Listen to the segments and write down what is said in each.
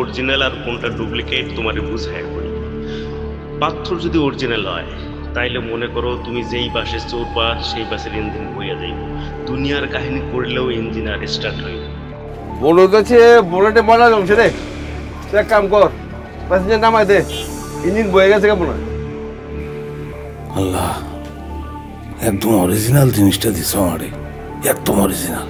Original আর কোনটা duplicate তোমারে বুঝায় করি। পাথর যদি অরিজিনাল হয় তাইলে মনে করো তুমি যেই বাসে চড়বা সেই বাসের ইঞ্জিন বইয়া যাইব, দুনিয়ার কাহিনী করলেও ইঞ্জিন আর স্টার্ট হইব। বুলেট আছে, বুলেটে ময়লা জমছে রে। তুই এক কাম কর, প্যাসেঞ্জার নামাই দে, ইঞ্জিন বয়ে গেছে কেমন হয়। আল্লাহ, একদম অরিজিনাল জিনিসটা দিছ আমারে, একদম অরিজিনাল।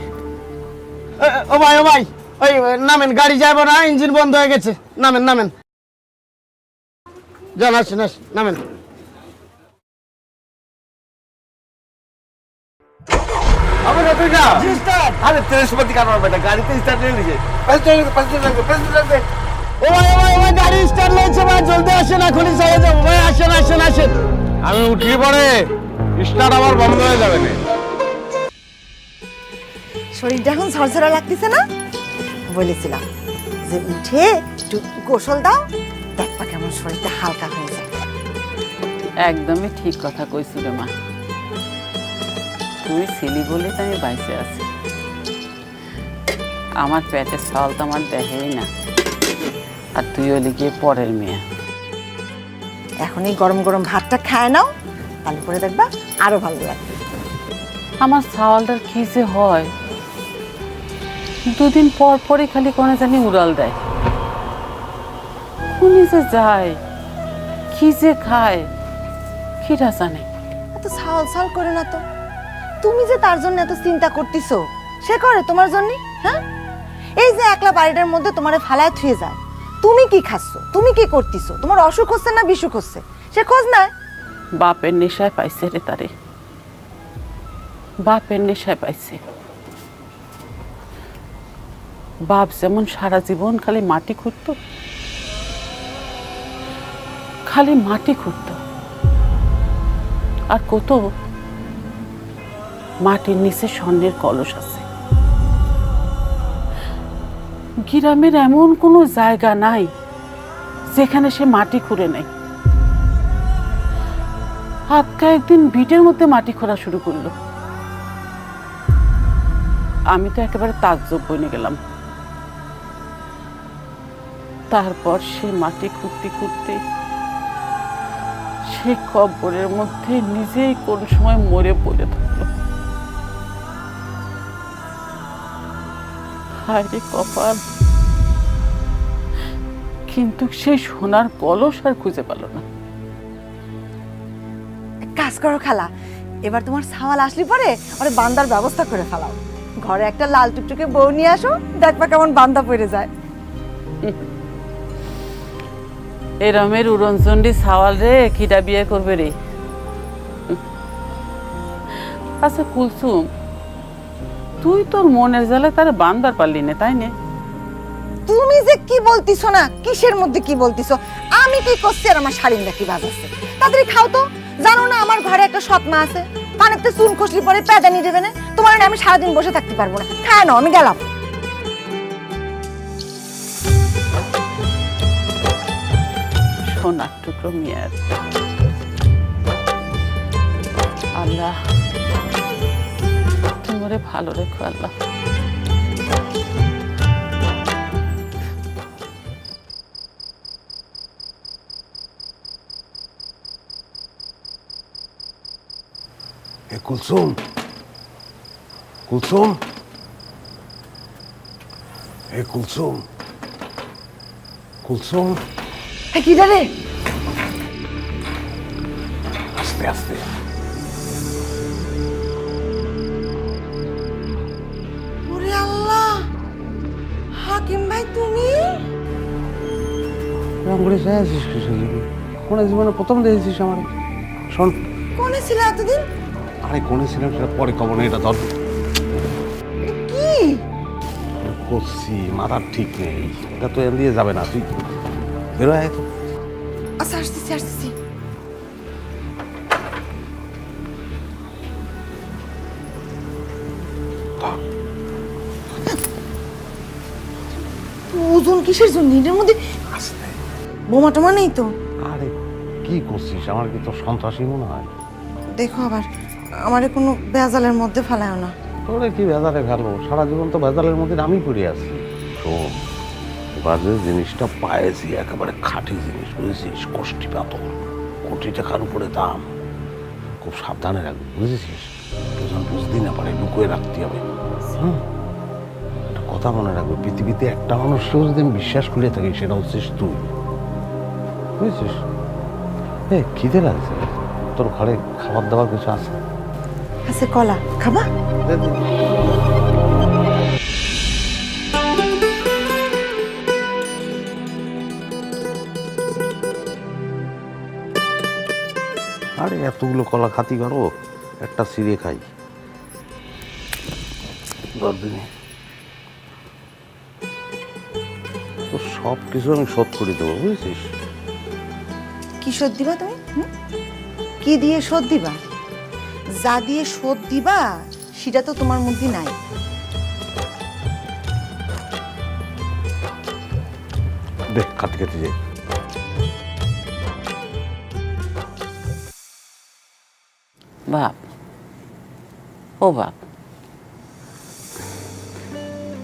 ও ভাই ওই নামেন, গাড়ি যাবো না, ইঞ্জিন বন্ধ হয়ে গেছে। নামেন যান, আসেন নামেন। আরে তেজপাতি কারণ বেটা, গাড়িতে স্টার্ট নিয়ে নিছে। প্যাসেঞ্জার ও ভাই গাড়ি স্টার্ট লইছে ভাই, জলদি আসেন, এখনই চলে যাবো ভাই। আসেন। আমি উঠি পরে স্টার্ট আবার বন্ধ হয়ে যাবে না। শরীরটা এখন ঝরঝরা লাগতেছে না? বলেছিলাম যে উঠে একটু গোসল দাও, দেখবা কেমন শরীরটা হালকা হয়ে যায়। একদমই ঠিক কথা কইছি রে মা, তুই ছিলি বলে তো আমি বাইসে আছি। আমার পেটের চাল তো আমার দেখেই না, আর তুই হলি গিয়ে পরের মেয়ে। এখন এই গরম গরম ভাতটা খায় নাও, তাহলে পরে দেখবা আরো ভালো লাগবে। আমার চাওয়ালটার কি যে হয়, দুদিন পর পরই খালি কোনে জানি উড়াল দেয়। কোনি যে যায়, কি যে খায়, কিরা জানে। এত ছাল করে না তো। তুমি যে তার জন্য এত চিন্তা করতেছো, সে করে তোমার জন্য? হ্যাঁ, এই যে একলা বাড়িটার মধ্যে তোমারে ফালায় থুয়ে যায়, তুমি কি খাচ্ছো, তুমি কি করতেছো, তোমার অসুখ হচ্ছে না বিসুখ হচ্ছে, সে খোঁজ নেয়? বাপের নেশায় পাইছে রে তারে, বাপের নেশায় পাইছে। বাপ যেমন সারা জীবন খালি মাটি খুঁড়তো, আর কত মাটির নিচে স্বর্ণের কলস আছে। গ্রামের এমন কোনো জায়গা নাই যেখানে সে মাটি খুঁড়ে নেই। আজকা একদিন ভিটের মধ্যে মাটি খোঁড়া শুরু করলো। আমি তো একেবারে তাজ্জব বনে গেলাম। তারপর সে মাটি খুঁড়তে সে কবরের মধ্যে নিজেই কোন সময় মরে পড়ে থাকলো। হায় রে কপাল, কিন্তু সে সোনার কলস আর খুঁজে পেল না। কাজ করো খালা, এবার তোমার সাওয়াল আসলি পরে ওরে বান্দার ব্যবস্থা করে ফেলাও। ঘরে একটা লাল টুকটুকে বউ নিয়ে আসো, দেখবা কেমন বান্দা পড়ে যায়। এই রমের উড়নচন্ডী সাওয়াল রে কিটা বিয়ে করবে রে? আচ্ছা কুলসুম, তুই তোর মনের জ্বালে তারে বান্দার পারলি না, তাই না? তুমি যে কি বলতিছো না, কিসের মধ্যে কি বলতিছো? আমি কি করছি আর আমার শাড়িটা কি বাজাচ্ছে? তাড়াতাড়ি খাও তো। জানো না আমার ঘরে একটা সৎমা আছে, পানিতে চুন খসলি পরে পেদানি দেবে না। তোমার আমি সারাদিন বসে থাকতে পারবো না, খায় না, আমি গেলাম। সোনার টুকরো মেয়ের আল্লাহ তোমারে ভালো রেখো আল্লাহ। কুলসুম, কুলসুম, কুলসুম, কি রে? আস্তে আস্তে। ওরে আল্লাহ, হাকিম ভাই তুমি? রঙগুলি চাইছিস কিছু কোন জীবনে প্রথম দেখেছিস আমার? শোন, কোনে ছিল এতদিন? আরে কোনে ছিলাম সেটা পরে কব না, এটা ধর। কি করছি মাথার ঠিক নেই, এটা তো এন দিয়ে যাবে না, তুই বেরো আয় তো। আচ্ছা, আসতেছি। ওজন কিসের জন্য এর মধ্যে? বোমা টোমা নেই তো? আরে কি করছিস, আমার কি তোর সন্ত্রাসী মনে হয়? দেখো আবার আমারে কোনো বেজালের মধ্যে ফেলায় না। তোরে কি ভেজালে ফেলবো? সারা জীবন তো ভেজালের মধ্যে আমি পড়ে আছি। শোন, এবার যে জিনিসটা পাইছি একেবারে খাঁটি জিনিস, বুঝেছিস? কষ্টি পাথর, কোটি টাকার উপরে দাম। খুব সাবধানে রাখবি, বুঝেছিস? কেউ যেন বুঝতেই না পারে, লুকিয়ে রাখতে হবে। একটা কথা মনে রাখবে, পৃথিবীতে একটা মানুষকেও যদি আমি বিশ্বাস করে থাকি সেটা হচ্ছিস তুই, বুঝেছিস? খিদে লাগছে, তোর ঘরে খাবার দাবার কিছু আছে? আছে, কলা খাবা? আরে এতগুলো কলা খাতি পারো? একটা ছিঁড়ে খাই। দিনে তো সব কিছু আমি শোধ করে দেবো, বুঝেছিস? কি শোধ দিবা তুমি? কি দিয়ে শোধ দিবা? যা দিয়ে শোধ দিবা সেটা তো তোমার মধ্যে নাই। দেখ খাতে খাতে যাই। বাপ, ও বাপ,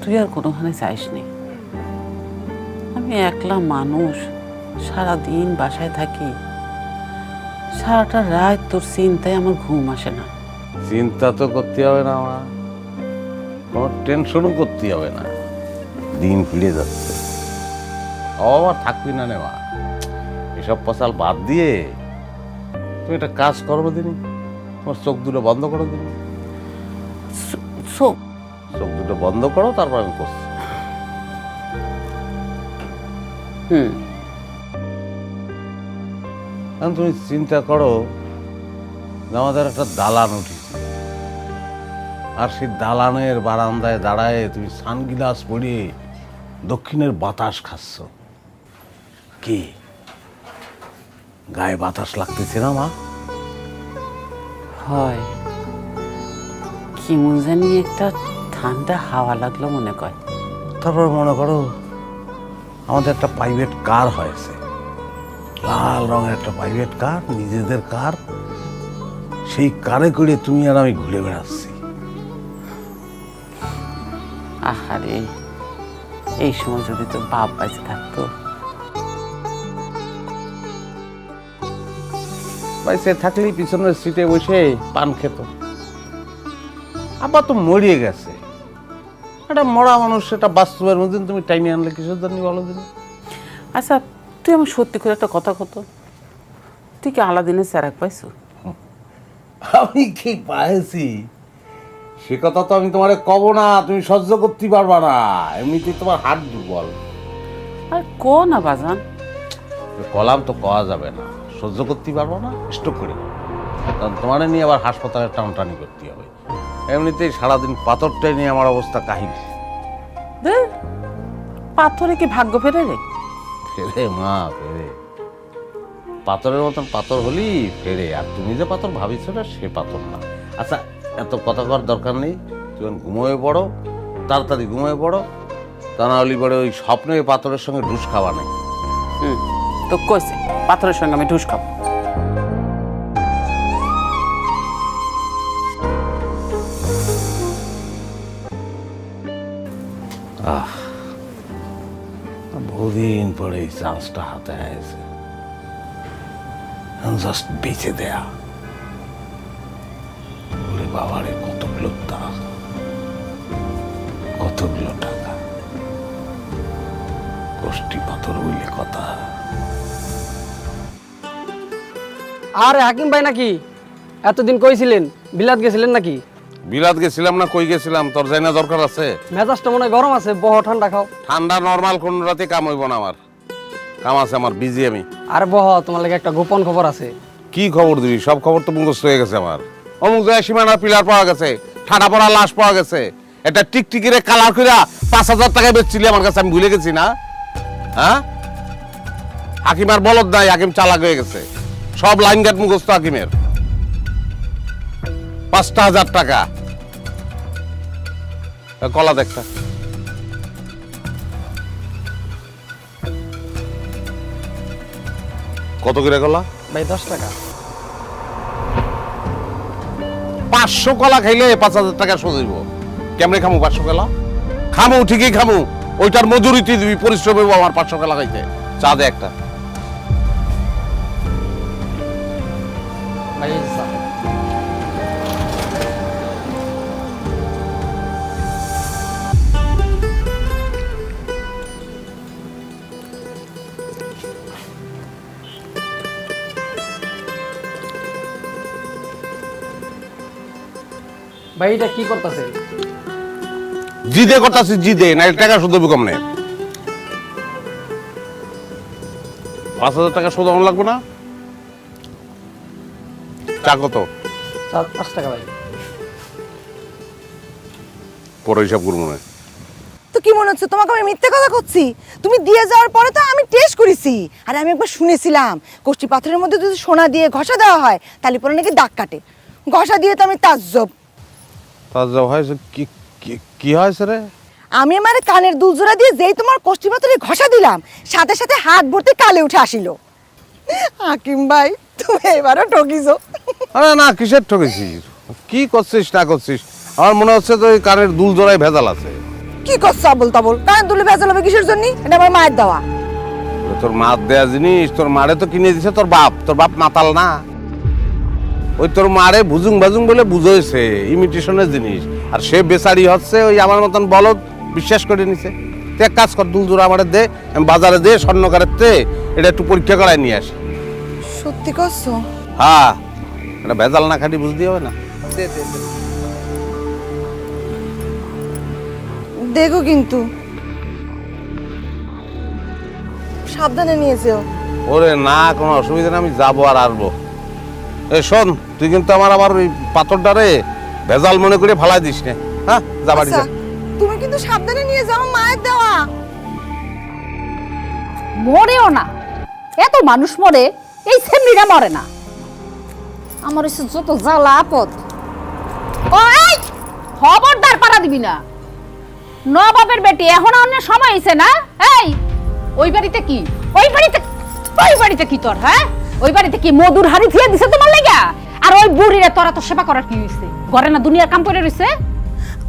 তুই আর কোনোখানে চাইস নি। আমি একলা মানুষ, সারাদিন বাসায় থাকি, সারাটা রাত তোর চিন্তায় আমার ঘুম আসে না। চিন্তা তো করতে হবে না মা, কোনো টেনশনও করতে হবে না। দিন ফিরে যাচ্ছে, আবার থাকবি না নে মা। এসব পচাল বাদ দিয়ে তুমি একটা কাজ করবো দিনই, তোমার চোখ দুটো বন্ধ করো দিন। চোখ দুটো বন্ধ করো, তারপর আমি করছি। তুমি চিন্তা করো যে আমাদের একটা দালান উঠেছে, আর সেই দালানের বারান্দায় দাঁড়ায় তুমি সানগ্লাস পরিয়ে দক্ষিণের বাতাস খাচ্ছ। কি গায়ে বাতাস লাগতেছে না মা? হয়, কেমন জানি একটা ঠান্ডা হাওয়া লাগলো মনে কয়। তারপর মনে করো আমাদের একটা প্রাইভেট কার হয়েছে, লাল রঙের একটা প্রাইভেট কার, নিজেদের কার। সেই কারে করে তুমি আর আমি ঘুরে বেড়াচ্ছি। আহারে, এই সময় যদি তোর বাপ বেঁচে থাকতো। বাইসে থাকলেই পিছনের সিটে বসে পান খেত। আবার তো মরিয়ে গেছে, একটা মরা মানুষ, সেটা বাস্তবের মধ্যে তুমি টাইমে আনলে কিসের জন্য বলো দিন? আচ্ছা, তুই আমার সত্যি করে একটা কথা কত, তুই কি আলাদিনের চেরাক পাইছো? আমি কি পাইছি সে কথা তো আমি তোমারে কব না, তুমি সহ্য করতে পারবা না, এমনিতেই তোমার হাত দুর্বল। আর ক না বাজান, কলাম তো কওয়া যাবে না, সহ্য করতে পারবো না, স্টক করে, কারণ তোমারে নিয়ে আবার হাসপাতালে টানটানি করতে হবে। এমনিতেই সারাদিন পাথরটাই নিয়ে আমার অবস্থা কাহিল। পাথরে কি ভাগ্য ফেরে রে? ফেরে মা, ফেরে। পাথরের মতন পাথর হলি ফেরে, আর তুমি যে পাথর ভাবিছ না সে পাথর না। আচ্ছা, এত কথা করার দরকার নেই, তুমি ঘুমিয়ে পড়ো, তাড়াতাড়ি ঘুমিয়ে পড়ো, তা না হলে পরে ওই স্বপ্নে পাথরের সঙ্গে ঢুস খাওয়া নেই। তো কইছে পাথরের সঙ্গে আমি ঢুস খাবো? বহুদিন পরে এই চান্সটা হাতে আসে, জাস্ট বেঁচে দেয়া। ওরে বাবারে, কতগুলো টাকা, কতগুলো টাকা, কষ্টি পাথর বললে কথা। আরে হাকিম ভাই নাকি? এতদিন কইছিলেন বিলাত গেছিলেন নাকি? বিলাত গেছিলাম না, কই গেছিলাম? তোর যাই না দরকার আছে? মেজাজটা মনে হয় গরম আছে, বহ ঠান্ডা খাও। ঠান্ডা নরমাল কোন রাতে কাম হইব না, আমার কাম আছে, আমার বিজি আমি। আরে বহ, তোমার লাগে একটা গোপন খবর আছে। কি খবর দিবি? সব খবর তো মুখস্থ হয়ে গেছে আমার। অমুক জায়গায় সীমানার পিলার পাওয়া গেছে, ঠাডা পড়া লাশ পাওয়া গেছে, এটা টিকটিকিরে কালার কইরা 5,000 টাকায় বেচছিলি আমার কাছে, আমি ভুলে গেছি না? হ্যাঁ, হাকিম আর বলদ নাই, হাকিম চালাক হয়ে গেছে, সব লাইন গেট মুখস্থ হাকিমের। 5,000 টাকা কলা দেখতা। কত করে কলা ভাই? 10 টাকা। 500 কলা খাইলে 5,000 টাকা সোজাইব। কেমনে খামু 500 কলা? খামু, ঠিকই খামু, ওইটার মজুরি তুই দিবি, পরিশ্রম হইব আমার 500 টাকা লাগাইতে। চা দে একটা। ভাই এই চা। ভাই এটা কি করতেছে? জিদে করতাছিস জিদে, না টাকা শুধু কম নেই। 5000 টাকা শুধু আমার লাগবে না। চা কত? 5 টাকা ভাই। পরে হিসাব করবো না। তো কি মনে হচ্ছে তোমাকে আমি মিথ্যে কথা করছি? তুমি দিয়ে যাওয়ার পরে তো আমি টেস্ট করেছি, আর আমি একবার শুনেছিলাম কষ্টি পাথরের মধ্যে যদি সোনা দিয়ে ঘষা দেওয়া হয় তাহলে পরে নাকি দাগ কাটে। ঘষা দিয়ে তো আমি তাজ্জব। তাজ্জব হয়েছে? কি কি হয়েছে রে? আমি আমার কানের দুল জোড়া দিয়ে যেই তোমার কষ্টি পাথরে ঘষা দিলাম, সাথে সাথে হাত ভর্তি কালে উঠে আসিল। হাকিম ভাই তুমি এবারও ঠকিছো। আরে না, কিসের ঠকেছিস? কি করছিস না করছিস? আমার মনে হচ্ছে তো ওই কানের দুল জোড়ায় ভেজাল আছে। কি করছো আবল তাবল? কানের দুলে ভেজাল হবে কিসের জন্য? এটা আমার মায়ের দেওয়া। তোর মা দেয়া জিনিস তোর মারে তো কিনে দিছে তোর বাপ। তোর বাপ মাতাল না? ওই তোর মারে ভুজুং ভাজুং বলে বুঝাইছে, ইমিটেশনের জিনিস। আর সে বেচারি হচ্ছে ওই আমার মতন বলদ, বিশ্বাস করে নিছে। তুই এক কাজ কর, দুল জোড়া আমারে দে, আমি বাজারে দে স্বর্ণকারের এটা একটু পরীক্ষা করায় নিয়ে আসি। সত্যি করছো? হ্যাঁ, এটা ভেজাল না খাটি বুঝতে হবে না। দেখো কিন্তু সাবধানে নিয়ে যেও। ওরে না, কোনো অসুবিধা নেই, আমি যাবো আর আসবো। এ শোন, তুই কিন্তু আমার আবার ওই পাথরটারে ভেজাল মনে করে ফালাই দিস না। হ্যাঁ, যা বাড়ি যা। আচ্ছা, তুমি কিন্তু সাবধানে নিয়ে যাও, মায়ের দেওয়া। মরেও না, এত মানুষ মরে, এই সেমনিরা মরে না। আমার এসে যত জ্বালা আপদ। ওই খবরদার পাড়া দিবি না। নবাবের বেটি এখন অন্য সময় হয়েছে না? এই ওই বাড়িতে কি, ওই বাড়িতে কি তোর? হ্যাঁ, ওই বাড়িতে কি মধুর হাড়ি থিয়ে দিছে তোমার লাগা? আর ওই বুড়িরে তোরা তো সেবা করার কি হয়েছে? ঘরে না দুনিয়ার কাম করে রয়েছে।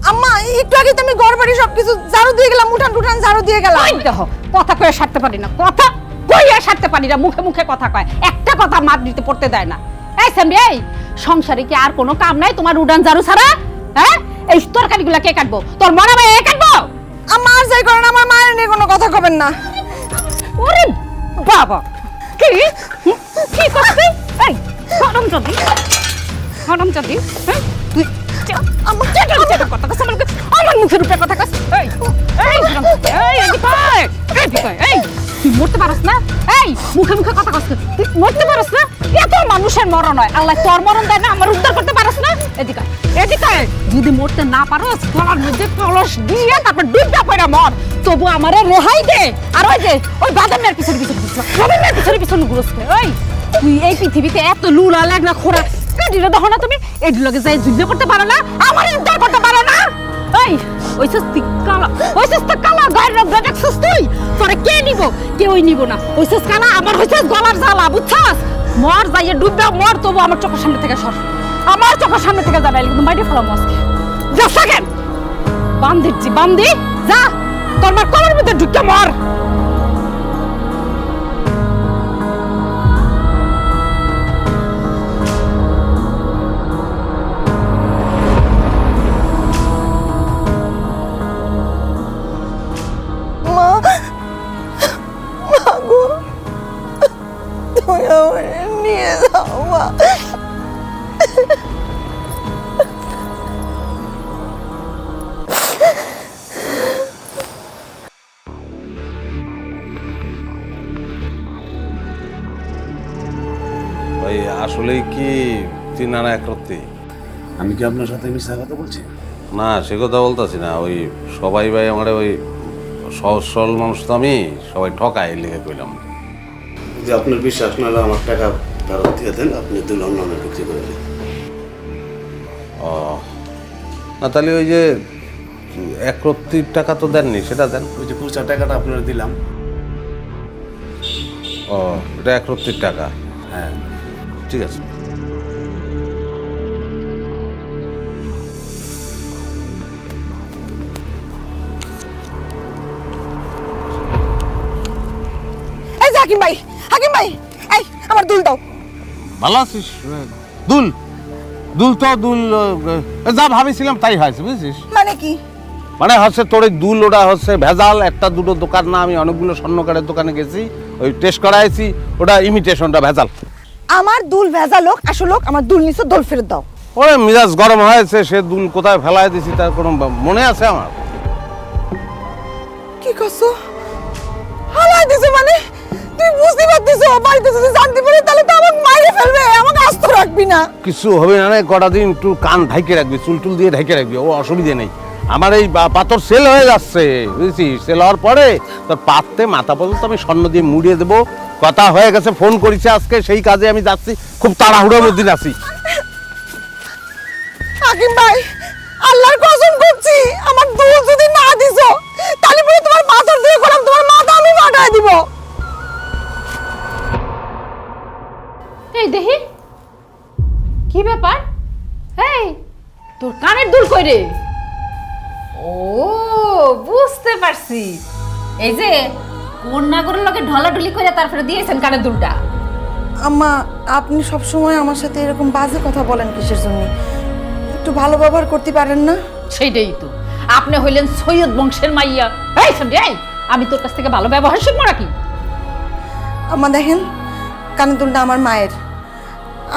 আম্মা একটু আগে তুমি ঘর বাড়ি সবকিছু ঝাড়ু দিয়ে গেলাম, উঠান টুঠান ঝাড়ু দিয়ে গেলাম। ওই দেখো, কথা কয়ে সারতে পারি না, কথা কইয়া সারতে পারি না, মুখে মুখে কথা কয়, একটা কথা মাত দিতে পড়তে দেয় না। এই সামনে, এই সংসারে কি আর কোনো কাম নাই তোমার উড়ান ঝাড়ু ছাড়া? হ্যাঁ, এই তরকারিগুলা কে কাটবো? তোর মনে হয় এ কাটবো? আম্মা আর যাই করেন, আমার মায়ের নিয়ে কোনো কথা কবেন না। ওরে বাবা, কি কি করছিস? এই হরমজাদি, হ্যাঁ তুই আমার চেটা কথা কস, আমার মুখের উপরে কথা কস। এই এই এদিকে এই তুই মরতে পারস না? এই মুখে মুখে কথা কস, তুই মরতে পারস না? এত মানুষের মরণ হয়, আল্লাহ তোর মরণ দেয় না, আমার উদ্ধার করতে পারস না? এদিকে যদি মরতে না পারস, গলার মধ্যে কলস দিয়ে তারপর ডুবটা পড়ে মর, তবু আমারে রেহাই দে। আর ওই যে ওই বাদামের পিছনে পিছনে ঘুরছে। ওই তুই এই পৃথিবীতে এত লুলা লাগনা খোরা কাটিলে দেখো না তুমি? এগুলোকে যাই যুদ্ধ করতে পারো না, আমার উদ্ধার করতে পারো না? এই ওইসব কালা গায়ের রং দেখছিস তুই? তোরে কে নিব? কেউই নিব না। ওইসব কালা আমার হইছে গলার জ্বালা, বুঝছাস? মর যাইয়ে ডুববে মর, তবু আমার চোখের সামনে থেকে সর, আমার চোখের সামনে থেকে যাবে, কিন্তু মাইরে ফেলাম আজকে। যা সেকেন্ড বান্দিছি, বান্দি যা, তোর মার কলার মধ্যে ঢুকে মর। মা, গো তুমি আমার নিয়ে যাও মা। ভাই আসলে কি তুই নানা একরত্তি? আমি কি আপনার সাথে মিথ্যা কথা বলছি? না, সে কথা বলতেছি না। ওই সবাই ভাই আমার ওই সহজ সরল মানুষ তো, আমি সবাই ঠকাই লিখে কইলাম। যে আপনার বিশ্বাস না হলে আমার টাকা ফেরত দিয়ে দেন, আপনি দুলন নামে বিক্রি করে দেন। ও না, তাহলে ওই যে একরত্তির টাকা তো দেননি, সেটা দেন। ওই যে খুচরা টাকাটা আপনারা দিলাম। ও, এটা একরত্তির টাকা? হ্যাঁ ঠিক আছে। হাকিম ভাই, হাকিম ভাই, এই আমার দুল দাও। ভালো আছিস? দুল দুল তো দুল যা ভাবিছিলাম তাই হয়েছে, বুঝছিস? মানে কি? মানে হচ্ছে তোর এই দুল ওটা হচ্ছে ভেজাল, একটা দুটো দোকান না, আমি অনেকগুলো স্বর্ণকারের দোকানে গেছি, ওই টেস্ট করাইছি, ওটা ইমিটেশনটা ভেজাল। আমার দুল ভেজাল হোক আসল হোক, আমার দুল নিছো, দোল ফেরত দাও। ওরে মিজাজ গরম হয়েছে, সে দুল কোথায় ফেলাই দিছি তার কোনো মনে আছে আমার? কি করছো? হালাই দিছো মানে? তুই বুঝতে পারতিছো বাড়িতে যদি জানতে পারে তাহলে তো আমাকে মাইরে ফেলবে, আমাকে আস্ত রাখবি না। কিছু হবে না, কটা দিন একটু কান ঢাইকে রাখবি, চুল টুল দিয়ে ঢাইকে রাখবি, ও অসুবিধে নেই। আমার এই পাথর সেল হয়ে যাচ্ছে, বুঝছিস? সেল হওয়ার পরে তোর পাততে মাথা পর্যন্ত আমি স্বর্ণ দিয়ে মুড়িয়ে দেবো, কথা হয়ে গেছে, ফোন করেছে আজকে, সেই কাজে আমি যাচ্ছি, খুব তাড়াহুড়োর মধ্যে যাচ্ছি। হাকিম ভাই, আল্লাহর কসম করছি, আমার দুল যদি না দিছো তাহলে পরে তোমার পাথর দিয়ে করাম, তোমার মাথা আমি ফাটায় দিব। এই দেখি কি ব্যাপার? এই তোর কানের দুল কই রে? ও বুঝতে পারছি, এই যে কন্যাগরের লগে ঢলাঢলি করে তারপরে দিয়েছেন কানের দুলটা। আম্মা, আপনি সব সময় আমার সাথে এরকম বাজে কথা বলেন কিসের জন্য? একটু ভালো ব্যবহার করতে পারেন না? সেইটাই তো, আপনি হইলেন সৈয়দ বংশের মাইয়া। এই সামনে এই, আমি তোর কাছ থেকে ভালো ব্যবহার শিখবো নাকি? আম্মা দেখেন, কানের দুলটা আমার মায়ের,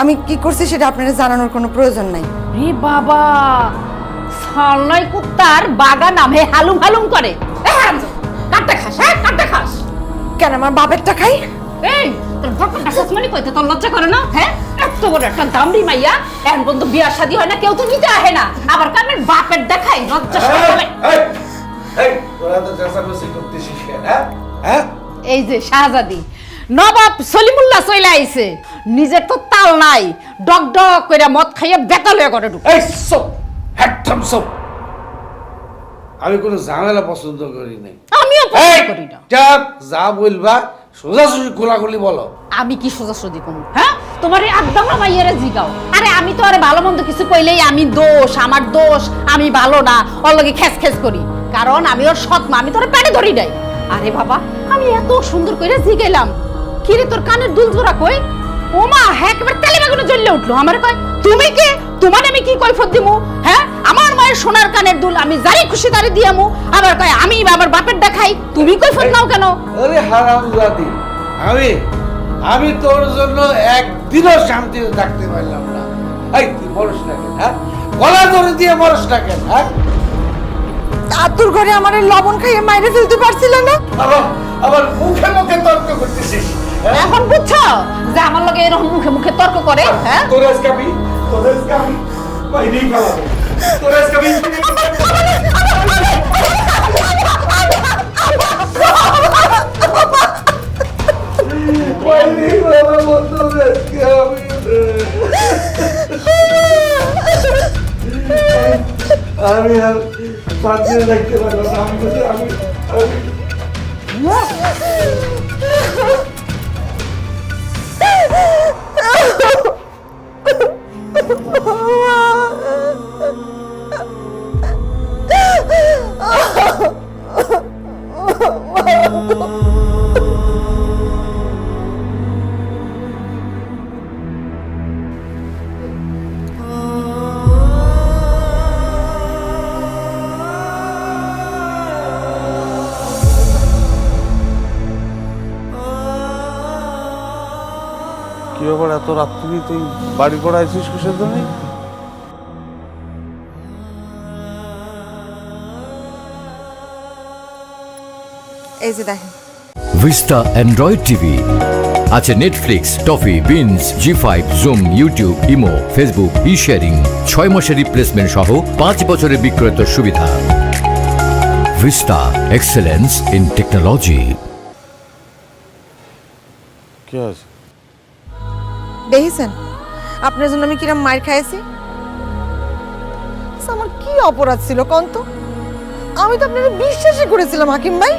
আমি কি করছি সেটা আপনারা জানানোর কোনো প্রয়োজন নাই। রে বাবা, সাল্লাই কুত্তার বাগা নামে হালুম হালুম করে। কাটটা খাস, হ্যাঁ কাটটা খাস কেন? আমার বাপেরটা খাই? এই তোর বাপেরটা খাস মানে কইতে তোর লজ্জা করে না? হ্যাঁ, এত বড় একটা দামড়ি মাইয়া, এখন পর্যন্ত বিয়ার শাদী হয় না, কেউ তো নিতে আহে না, আবার কানের বাপের দেখাই লজ্জা সরম। এই যে শাহজাদি নবাব সলিমুল্লাহ চলে আইছে, নিজের তো তাল নাই, ডক ডক কইরা মদ খাইয়ে বেতাল হয়ে করে ঢুকে। এই সব একদম সব, আমি কোনো ঝামেলা পছন্দ করি নাই। আমিও পছন্দ করি না। যা বলবা সোজাসুজি খোলাখুলি বলো। আমি কি সোজাসুজি কম? হ্যাঁ, তোমার এই আদমা মাইয়ারে জিগাও। আরে আমি তো আরে ভালো মন্দ কিছু কইলেই আমি দোষ, আমার দোষ, আমি ভালো না, ওর লগে খেস খেস করি, কারণ আমি ওর সৎ মা, আমি তোর পেটে ধরি নাই। আরে বাবা, আমি এত সুন্দর কইরা জিগাইলাম, কি রে তোর কানের দুল জোড়া কই? ও মা, হ্যাঁ একেবারে তেলে বেগুনে জ্বললে উঠলো। আমার কয় তুমি কে? তোমার আমি কি কৈফত দিমু? হ্যাঁ, আমার মায়ের সোনার কানের দুল আমি যাই খুশি তারে দিয়ামু, আবার কয় আমি আমার বাপের দেখাই, তুমি কৈফত নাও কেন? আরে হারামজাদি, আমি তোর জন্য একদিনও শান্তিতে থাকতে পারলাম না। এই তুই মরস না কেন? হ্যাঁ, গলা ধরে দিয়ে মরস না কেন? হ্যাঁ, আতুর ঘরে আমার লবণ খাইয়ে মাইরে ফেলতে পারছিল না? আবার মুখে মুখে তর্ক করতেছিস। এখন বুঝছো যে আমার লগে এরকম মুখে মুখে তর্ক করে? হ্যাঁ, তোর আজকে আমি বাইরেই ফেলাবো, তোর আজকে আমি আমি আর পাঁচদিন দেখতে পারবো না। আমি কি ব্যাপার, এত রাত্রি তুই বাড়ি করে আছিস কিসের জন্য? এই যে দেখেন, ভিস্তা অ্যান্ড্রয়েড টিভি আছে, নেটফ্লিক্স, টফি, বিনস, Zee5, Zoom, YouTube, imo, Facebook, sharing, 6 মাসের রিপ্লেসমেন্ট সহ 5 বছরের বিক্রয়ের সুবিধা। Vista, excellence in technology. কি আছে? দেখেছেন আপনার জন্য আমি কিরম মার খাইছি? আমার কি অপরাধ ছিল কোন তো? আমি তো আপনার বিশ্বাসই করেছিলাম হাকিম ভাই।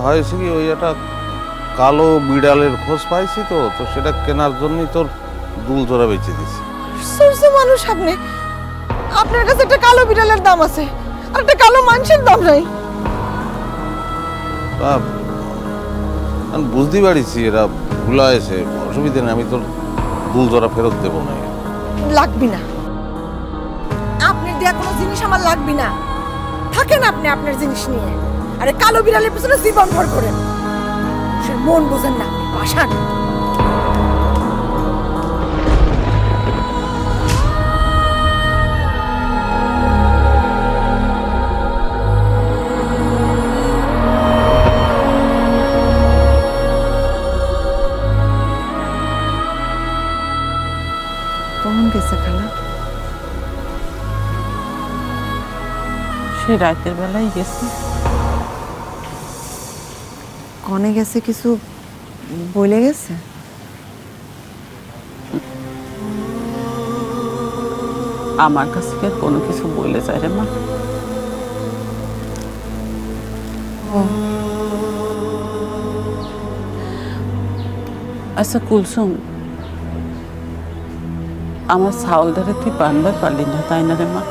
হয়েছে কি, ওই একটা কালো বিড়ালের খোঁজ পাইছি, তো সেটা কেনার জন্যই তোর দুল জোড়া বেঁচে দিছি। সরষে মানুষ আপনি, আপনার কাছে একটা কালো বিড়ালের দাম আছে আর একটা কালো মানুষের দাম নাই। আমি বুঝতে পারিছি এরা ভুলা হয়েছে, অসুবিধা নেই, আমি তোর ভুল ধরা ফেরত দেবো না। লাগবি না, আপনার দেয়া কোনো জিনিস আমার লাগবি না। থাকেন আপনি আপনার জিনিস নিয়ে, আরে কালো বিড়ালের পিছনে জীবন ভর করেন, সে মন বোঝেন না আপনি, পাশান। কখন গেছে খালা? সে রাতের বেলায় গেছে। কনে গেছে কিছু বলে গেছে? আমার কাছে কি আর কোনো কিছু বলে যায় রে মা? আচ্ছা কুলসুম, আমার ছাউল ধরে তুই বানবার পারলি না তাই না রে মা?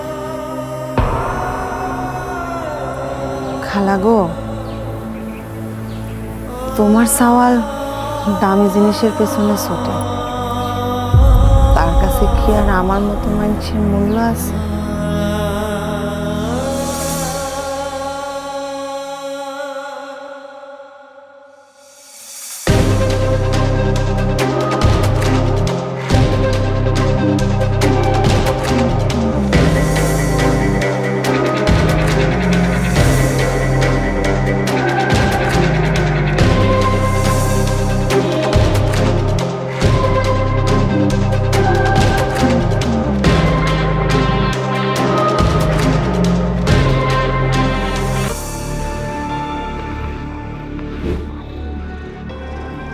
খালা গো, তোমার সওয়াল দামি জিনিসের পেছনে ছোটে, তার কাছে কি আর আমার মতো মানুষের মূল্য আছে?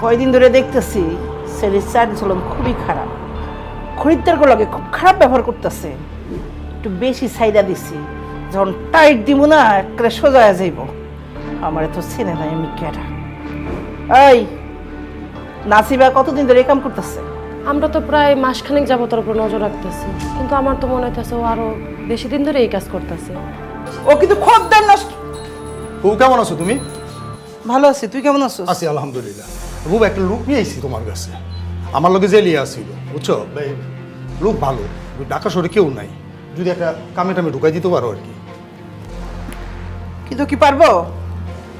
কয়দিন ধরে দেখতেছি ছেলের চালচলন খুবই খারাপ, খরিদ্দারগুলোকে খুব খারাপ ব্যবহার করতেছে। একটু বেশি চাহিদা দিছি, যখন টাইট দিব না একটা সোজা যাইব। আমার তো চেনে নাই আমি কেডা। এই নাসিবা কতদিন ধরে কাম করতেছে? আমরা তো প্রায় মাসখানেক যাবত ওর উপর নজর রাখতেছি, কিন্তু আমার তো মনে হইতেছে ও আরো বেশি দিন ধরে এই কাজ করতেছে। ও কিন্তু খদ্দের নষ্ট। ও কেমন আছো তুমি? ভালো আছি, তুই কেমন আছিস? আছি আলহামদুলিল্লাহ। রূপ একটা লোক নিয়ে এসেছি তোমার কাছে, আমার লোকে জেলিয়ে আসছিল, বুঝছো? লোক ভালো, ঢাকা শহরে কেউ নাই, যদি একটা কামে টামে ঢুকাই দিতে পারো আর কি। কিন্তু কি পারবো?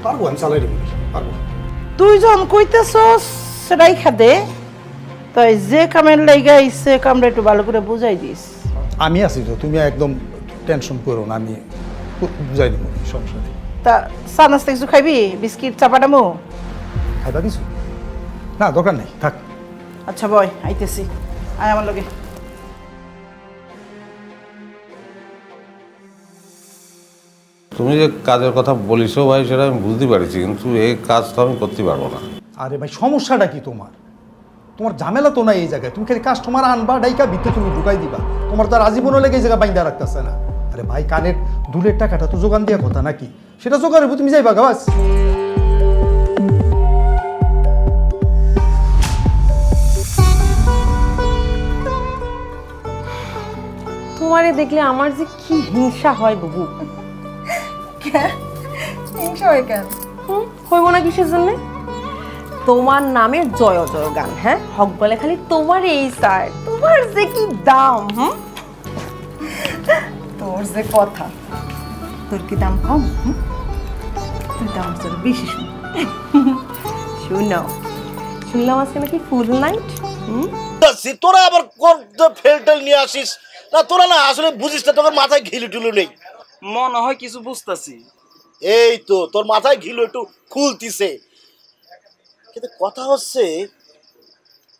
পারবো, আমি চালাই দেবো, পারবো। তুই যখন কইতেছস সেটাই খাদে, তাই যে কামের লাইগা ইচ্ছে কামটা একটু ভালো করে বুঝাই দিস। আমি আছি তো, তুমি একদম টেনশন করো না, আমি বুঝাই দেবো, সমস্যা নেই। তা চা নাস্তা কিছু খাইবি? বিস্কিট চাপাটামো খাইবা কিছু? না দরকার নেই, থাক। আচ্ছা বয়, আইতেছি, আয় আমার লগে। তুমি যে কাজের কথা বলিছো ভাই, সেটা আমি বুঝতে পারছি, কিন্তু এই কাজ তো আমি করতে পারবো না। আরে ভাই সমস্যাটা কি তোমার? তোমার ঝামেলা তো নাই এই জায়গায়, তুমি খালি কাস্টমার আনবা, ডাইকা ভিতরে তুমি ঢুকাই দিবা, তোমার তো আর আজীবনও লেগে এই জায়গা বাইন্দা রাখতেছে না। আরে ভাই কানের দুলের টাকাটা তো যোগান দেওয়া কথা নাকি, সেটা জোগাড় হইব, তুমি যাইবা গাছ। তোমারে দেখলে আমার যে কি হিংসা হয় বহু। হিংসা হয় কেন? হইব না কিসের জন্য? তোমার নামে জয় জয় গান, হ্যাঁ, হক বলে খালি তোমার এই চাই, তোমার যে কি দাম। তোর যে কথা, তোর কি দাম কম? তোর দাম বেশি। শুনো, শুনলাম আজকে নাকি ফুল নাইট। তোরা আবার ফেলটেল নিয়ে আসিস না? তোরা না আসলে বুঝিস না, তোর মাথায় ঘিলু টুলু নেই। মনে হয় কিছু বুঝতেছি। এই তো তোর মাথায় ঘিলু একটু খুলতিছে, কিন্তু কথা হচ্ছে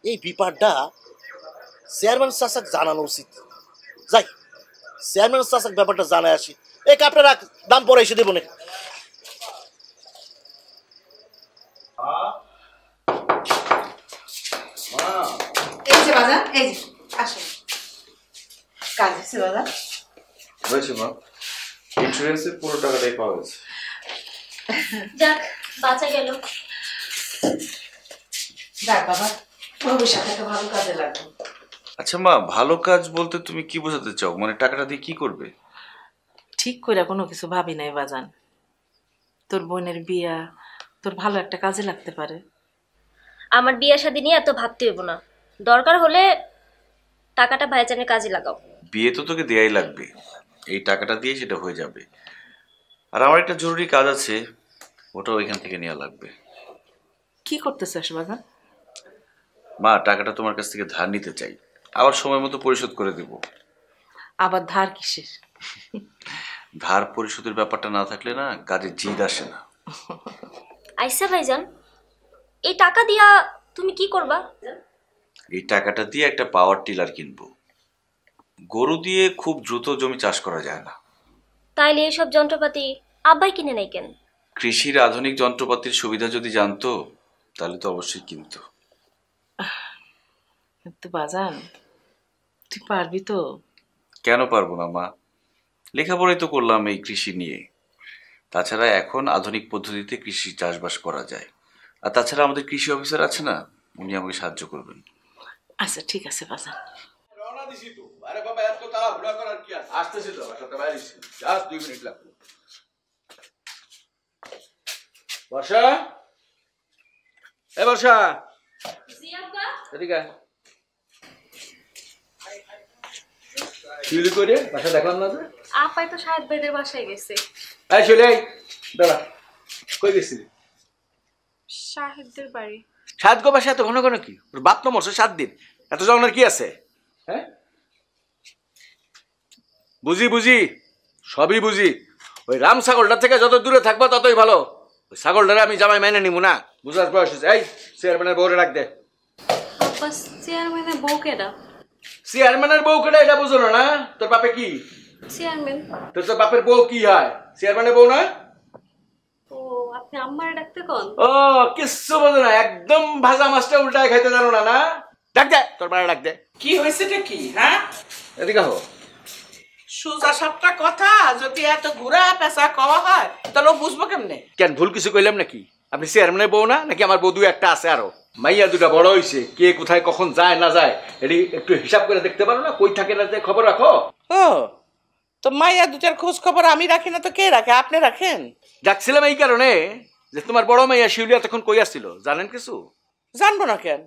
এই ব্যাপারটা চেয়ারম্যান চাচাকে জানানো উচিত। যাই চেয়ারম্যান চাচাকে ব্যাপারটা জানাই আসি। এই কাপটা রাখ, দাম পরে এসে দেবো না। এই যে বাজার, এই যে আসো। কাজ আছে বাজার? হয়েছে মা, ইন্স্যুরেন্সের পুরো টাকাটাই পাওয়া গেছে। যাক, বাঁচা গেল। যাক বাবা, ভবিষ্যতে একটা ভালো কাজে লাগবে। আচ্ছা মা, ভালো কাজ বলতে তুমি কি বোঝাতে চাও? মানে টাকাটা দিয়ে কি করবে? ঠিক কইরা কোনো কিছু ভাবি নাই বাজান। তোর বোনের বিয়া তোর ভালো একটা কাজে লাগতে পারে। আমার বিয়ে শাদী নিয়ে এত ভাবতে হইব না, দরকার হলে টাকাটা ভাইজানের কাজে লাগাও। বিয়ে তো তোকে দেয়াই লাগবে, এই টাকাটা দিয়ে সেটা হয়ে যাবে। আর আমার একটা জরুরি কাজ আছে, ওটাও এখান থেকে নেওয়া লাগবে। কি করতেছিস বাজান? মা, টাকাটা তোমার কাছ থেকে ধার নিতে চাই, আবার সময় মতো পরিশোধ করে দেব। আবার ধার কিসের? ধার পরিশোধের ব্যাপারটা না থাকলে না কাজে জিদ আসে না। আইসা ভাইজান, এই টাকা দিয়া তুমি কি করবা? এই টাকাটা দিয়ে একটা পাওয়ার টিলার কিনবো। গরু দিয়ে খুব দ্রুত জমি চাষ করা যায় না। তাইলে এইসব যন্ত্রপাতি আব্বাই কিনে নাই কেন? কৃষির আধুনিক যন্ত্রপাতির সুবিধা যদি জানতো তাহলে তো অবশ্যই কিনতো। কিন্তু বাজান, তুই পারবি তো? কেন পারবো না মা, লেখাপড়াই তো করলাম এই কৃষি নিয়ে। তাছাড়া এখন আধুনিক পদ্ধতিতে কৃষি চাষবাস করা যায়। আর তাছাড়া আমাদের কৃষি অফিসার আছে না, উনি আমাকে সাহায্য করবেন। আচ্ছা ঠিক আছে বাজান। রওনা দিছি তো। আরে বাবা এত তাড়াহুড়া করার কি আছে? আসতেছি তো, সাথে বাইরে এসেছি। জাস্ট 2 মিনিট লাগবে। বর্ষা, বর্ষা। জি আব্বা। এদিকে শিউলি করে বাসা দেখলাম না যে? আপাই তো শাহেদ ভাইদের বাসায় গেছে। এই শিউলি, দাঁড়া। কই গেছিলি? শাহেদদের বাড়ি। সাত গো বাসা এত ঘন ঘন কি? ওর বাপ তো মরছে 7 দিন, এত জনের কি আছে? হ্যাঁ বুঝি বুঝি, সবই বুঝি। ওই রাম ছাগলটার থেকে যত দূরে থাকবো ততই ভালো। ওই ছাগলটারে আমি জামাই মেনে নিবো না, বুঝার বয়স হয়েছে। এই চেয়ারম্যানের বউরে রাখ দে। আব্বা, চেয়ারম্যানের বউ কেডা? চেয়ারম্যানের বউ কেডা এটা বুঝো না? তোর বাপে কি? চেয়ারম্যান। তোর বাপের বউ কি হয়? চেয়ারম্যানের বউ না? ও, আপনি আম্মারে ডাকতে কোন? ও, কিচ্ছু বোঝো না, একদম ভাজা মাছটা উল্টায় খাইতে জানো না। না ডাক দে, তোর বাড়ি ডাক দে। কি হয়েছেটা কি? হ্যাঁ, এদিকে হো। সুজা সাপটা কথা যদি এত ঘুরা পেঁচা কওয়া হয় তাহলে বুঝবো কেমনে? কেন ভুল কিছু কইলাম নাকি? আপনি চেয়ারম্যানের বউ না নাকি? আমার বউ 2-1টা আছে আরো। মাইয়া 2টা বড় হইছে, কে কোথায় কখন যায় না যায় এটি একটু হিসাব করে দেখতে পারো না? কই থাকে না যে খবর রাখো। ও, তো মাইয়া 2টার খোঁজ খবর আমি রাখি না তো কে রাখে? আপনি রাখেন? ডাকছিলাম এই কারণে যে তোমার বড় মাইয়া শিউলি এতক্ষণ কই আসছিল, জানেন কিছু? জানবো না কেন?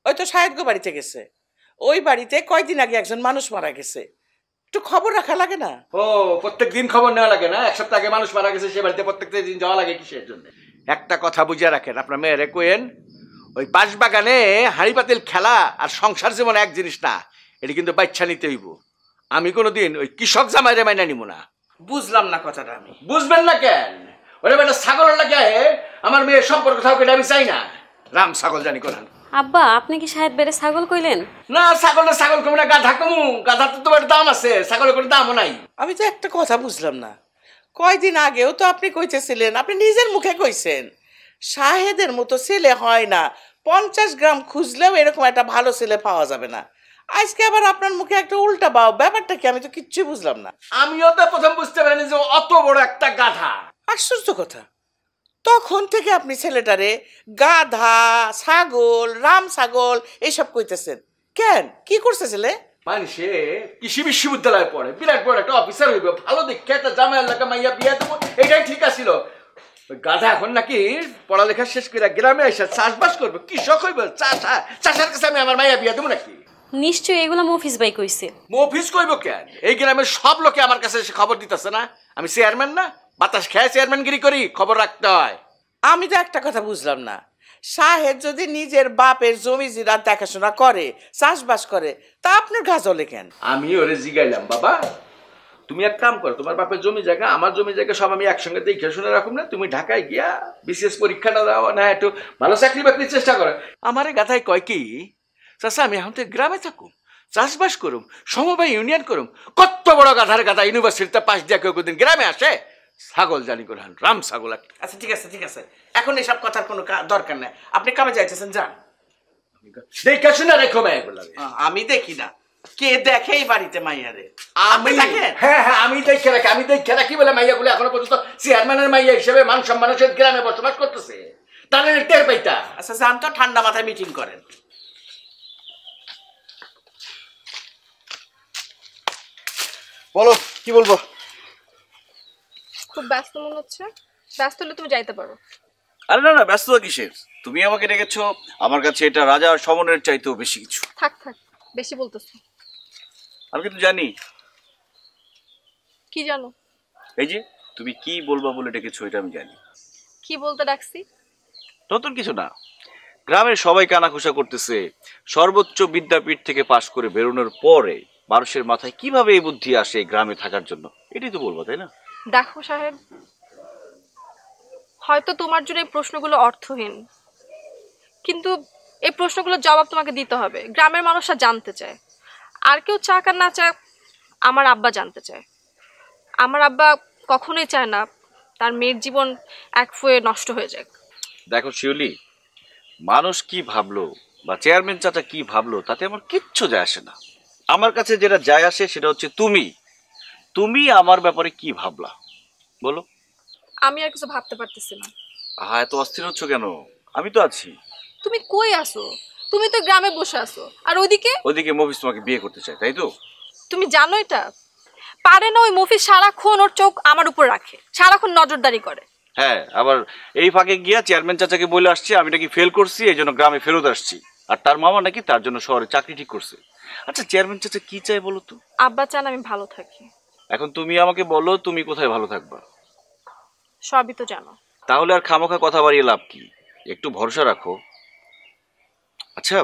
ওই তো সাহেব গো বাড়িতে গেছে। ওই বাড়িতে কয়দিন আগে একজন মানুষ মারা গেছে, একটু খবর রাখা লাগে না? ও, প্রত্যেক দিন খবর নেওয়া লাগে না? 1 সপ্তাহ আগে মানুষ মারা গেছে, সে বাড়িতে প্রত্যেক দিন যাওয়া লাগে কিসের জন্য? একটা কথা বুঝিয়ে রাখেন, আপনার মেয়েরে কোয়েন ওই বাঁশবাগানে হাঁড়ি পাতিল খেলা আর সংসার জীবন এক জিনিস না, এটি কিন্তু বাচ্চা নিতে হইব। আমি কোনোদিন ওই কৃষক জামাইরে মাইনা নিব না। বুঝলাম না কথাটা। আমি বুঝবেন না কেন? ওরে বেটা ছাগলের লাগে আমার মেয়ের সম্পর্ক থাকুক, এটা আমি চাই না। রাম ছাগল জানি কোরআন। আব্বা, আপনি কি শাহেদ বেড়ে ছাগল কইলেন? না, ছাগল কমু না, গাধা কমু। গাধার তো তোমার দাম আছে, ছাগলের কোনো দামও নাই। আমি তো একটা কথা বুঝলাম না, কয়দিন আগেও তো আপনি কইতেছিলেন, আপনি নিজের মুখে কইছেন শাহেদের মতো ছেলে হয় না, 50 গ্রাম খুঁজলেও এরকম একটা ভালো ছেলে পাওয়া যাবে না। আজকে আবার আপনার মুখে একটা উল্টা বাও, ব্যাপারটা কি? আমি তো কিচ্ছু বুঝলাম না। আমিও তো প্রথম বুঝতে পারিনি যে অত বড় একটা গাধা। আশ্চর্য কথা, তখন থেকে আপনি ছেলেটারে গাধা, ছাগল, রাম ছাগল এইসব কইতেছেন কেন? কি করছে ছেলে? মানুষে কৃষি বিশ্ববিদ্যালয়ে পড়ে, বিরাট বড় একটা অফিসার হইবে, ভালো দেখে একটা জামাইয়ের লাগা মাইয়া বিয়া দেবো, এটাই ঠিক আছিল। গাধা এখন নাকি পড়ালেখা শেষ করে গ্রামে এসে চাষবাস করবে, কৃষক হইবে, চাষার কাছে আমি আমার মাইয়া বিয়া দেবো নাকি? নিশ্চয়ই এগুলো মফিজ ভাই কইছে। মফিজ কইব কেন? এই গ্রামের সব লোকে আমার কাছে এসে খবর দিতেছে না? আমি চেয়ারম্যান না? বাতাস খেয়ে চেয়ারম্যানগিরি করি, খবর রাখতে হয়। আমি তো একটা কথা বুঝলাম না, সাহেব যদি নিজের বাপের জমি জিরা দেখাশোনা করে, চাষবাস করে, তা আপনার গাজলে কেন? আমি ওরে জিগাইলাম, বাবা তুমি এক কাম করো, তোমার বাপের জমি জায়গা আমার জমি জায়গা সব আমি একসঙ্গে দেখে শুনে রাখুন না, তুমি ঢাকায় গিয়া বিশেষ পরীক্ষাটা দাও না, একটু ভালো চাকরি বাকরির চেষ্টা করো। আমার গাথায় কয় কি, চাষা আমি এখন তো গ্রামে থাকুম, চাষবাস করুম, সমবায় ইউনিয়ন করুম। কত বড় গাধার গাধা ইউনিভার্সিটিতে পাশ দিয়া কেউ কোনদিন গ্রামে আসে? ছাগল জানি করে রাম ছাগল একটা। আচ্ছা ঠিক আছে ঠিক আছে, এখন এসব কথার কোনো দরকার নাই, আপনি কামে যাইতেছেন যান। দেখে শুনে রেখো মাইয়াগুলা। আমি দেখি না, কে দেখে এই বাড়িতে মাইয়ারে? আমি দেখেন? হ্যাঁ হ্যাঁ, আমি দেখে রাখি। আমি দেখে রাখি বলে মাইয়াগুলো এখনো পর্যন্ত চেয়ারম্যানের মাইয়া হিসেবে মান সম্মানের সাথে গ্রামে বসবাস করতেছে, তাহলে টের পাইতা। আচ্ছা যান তো, ঠান্ডা মাথায় মিটিং করেন। বলো কি বলবো? খুব ব্যস্ত মনে হচ্ছে। ব্যস্ত হলে তুমি যাইতে পারো। আরে না না, ব্যস্ততা কিসের? তুমি আমাকে ডেকেছো, আমার কাছে এটা রাজা সমনের চাইতেও বেশি কিছু। থাক থাক, বেশি বলতেছো। আমি কিন্তু জানি। কি জানো? এই যে তুমি কি বলবা বলে ডেকেছো এটা আমি জানি। কি বলতে ডাকছি? নতুন কিছু না, গ্রামের সবাই কানাঘুষা করতেছে সর্বোচ্চ বিদ্যাপীঠ থেকে পাশ করে বেরোনোর পরে মানুষের মাথায় কিভাবে এই বুদ্ধি আসে গ্রামে থাকার জন্য, এটাই তো বলবো, তাই না? দেখো সাহেব, হয়তো তোমার জন্য এই প্রশ্নগুলো অর্থহীন, কিন্তু এই প্রশ্নগুলোর জবাব তোমাকে দিতে হবে। গ্রামের মানুষরা জানতে চায়, আর কেউ চাক আর না চাক, আমার আব্বা জানতে চায়। আমার আব্বা কখনোই চায় না তার মেয়ের জীবন এক ফুয়ে নষ্ট হয়ে যাক। দেখো শিউলি, মানুষ কি ভাবলো বা চেয়ারম্যান চাচা কি ভাবলো তাতে আমার কিচ্ছু যায় আসে না। আমার কাছে যেটা যায় আসে সেটা হচ্ছে তুমি আমার ব্যাপারে কি ভাবলা বলো। আমি আর কিছু ভাবতে পারতেছি না। এত অস্থির হচ্ছ কেন? আমি তো আছি। তুমি কই আসো? তুমি তো গ্রামে বসে আছো, আর ওদিকে মফিজ তোমাকে বিয়ে করতে চায়, তাই তো? তুমি জানো এটা? পারে না ওই মফিজ সারাক্ষণ ওর চোখ আমার উপর রাখে, সারাক্ষণ নজরদারি করে। হ্যাঁ, আবার এই ফাঁকে গিয়া চেয়ারম্যান চাচাকে বলে আসছি আমি নাকি ফেল করছি, এই জন্য গ্রামে ফেরত আসছি, আর তার মামা নাকি তার জন্য শহরে চাকরি ঠিক করছে। আচ্ছা, চেয়ারম্যান চাচা কি চায় বলো তো? আব্বা চান আমি ভালো থাকি। এখন তুমি আমাকে বলো তুমি কোথায় ভালো থাকবা? সবই তো জানো। তাহলে আর খামোখা কথা বাড়িয়ে লাভ কি? একটু ভরসা রাখো। আচ্ছা,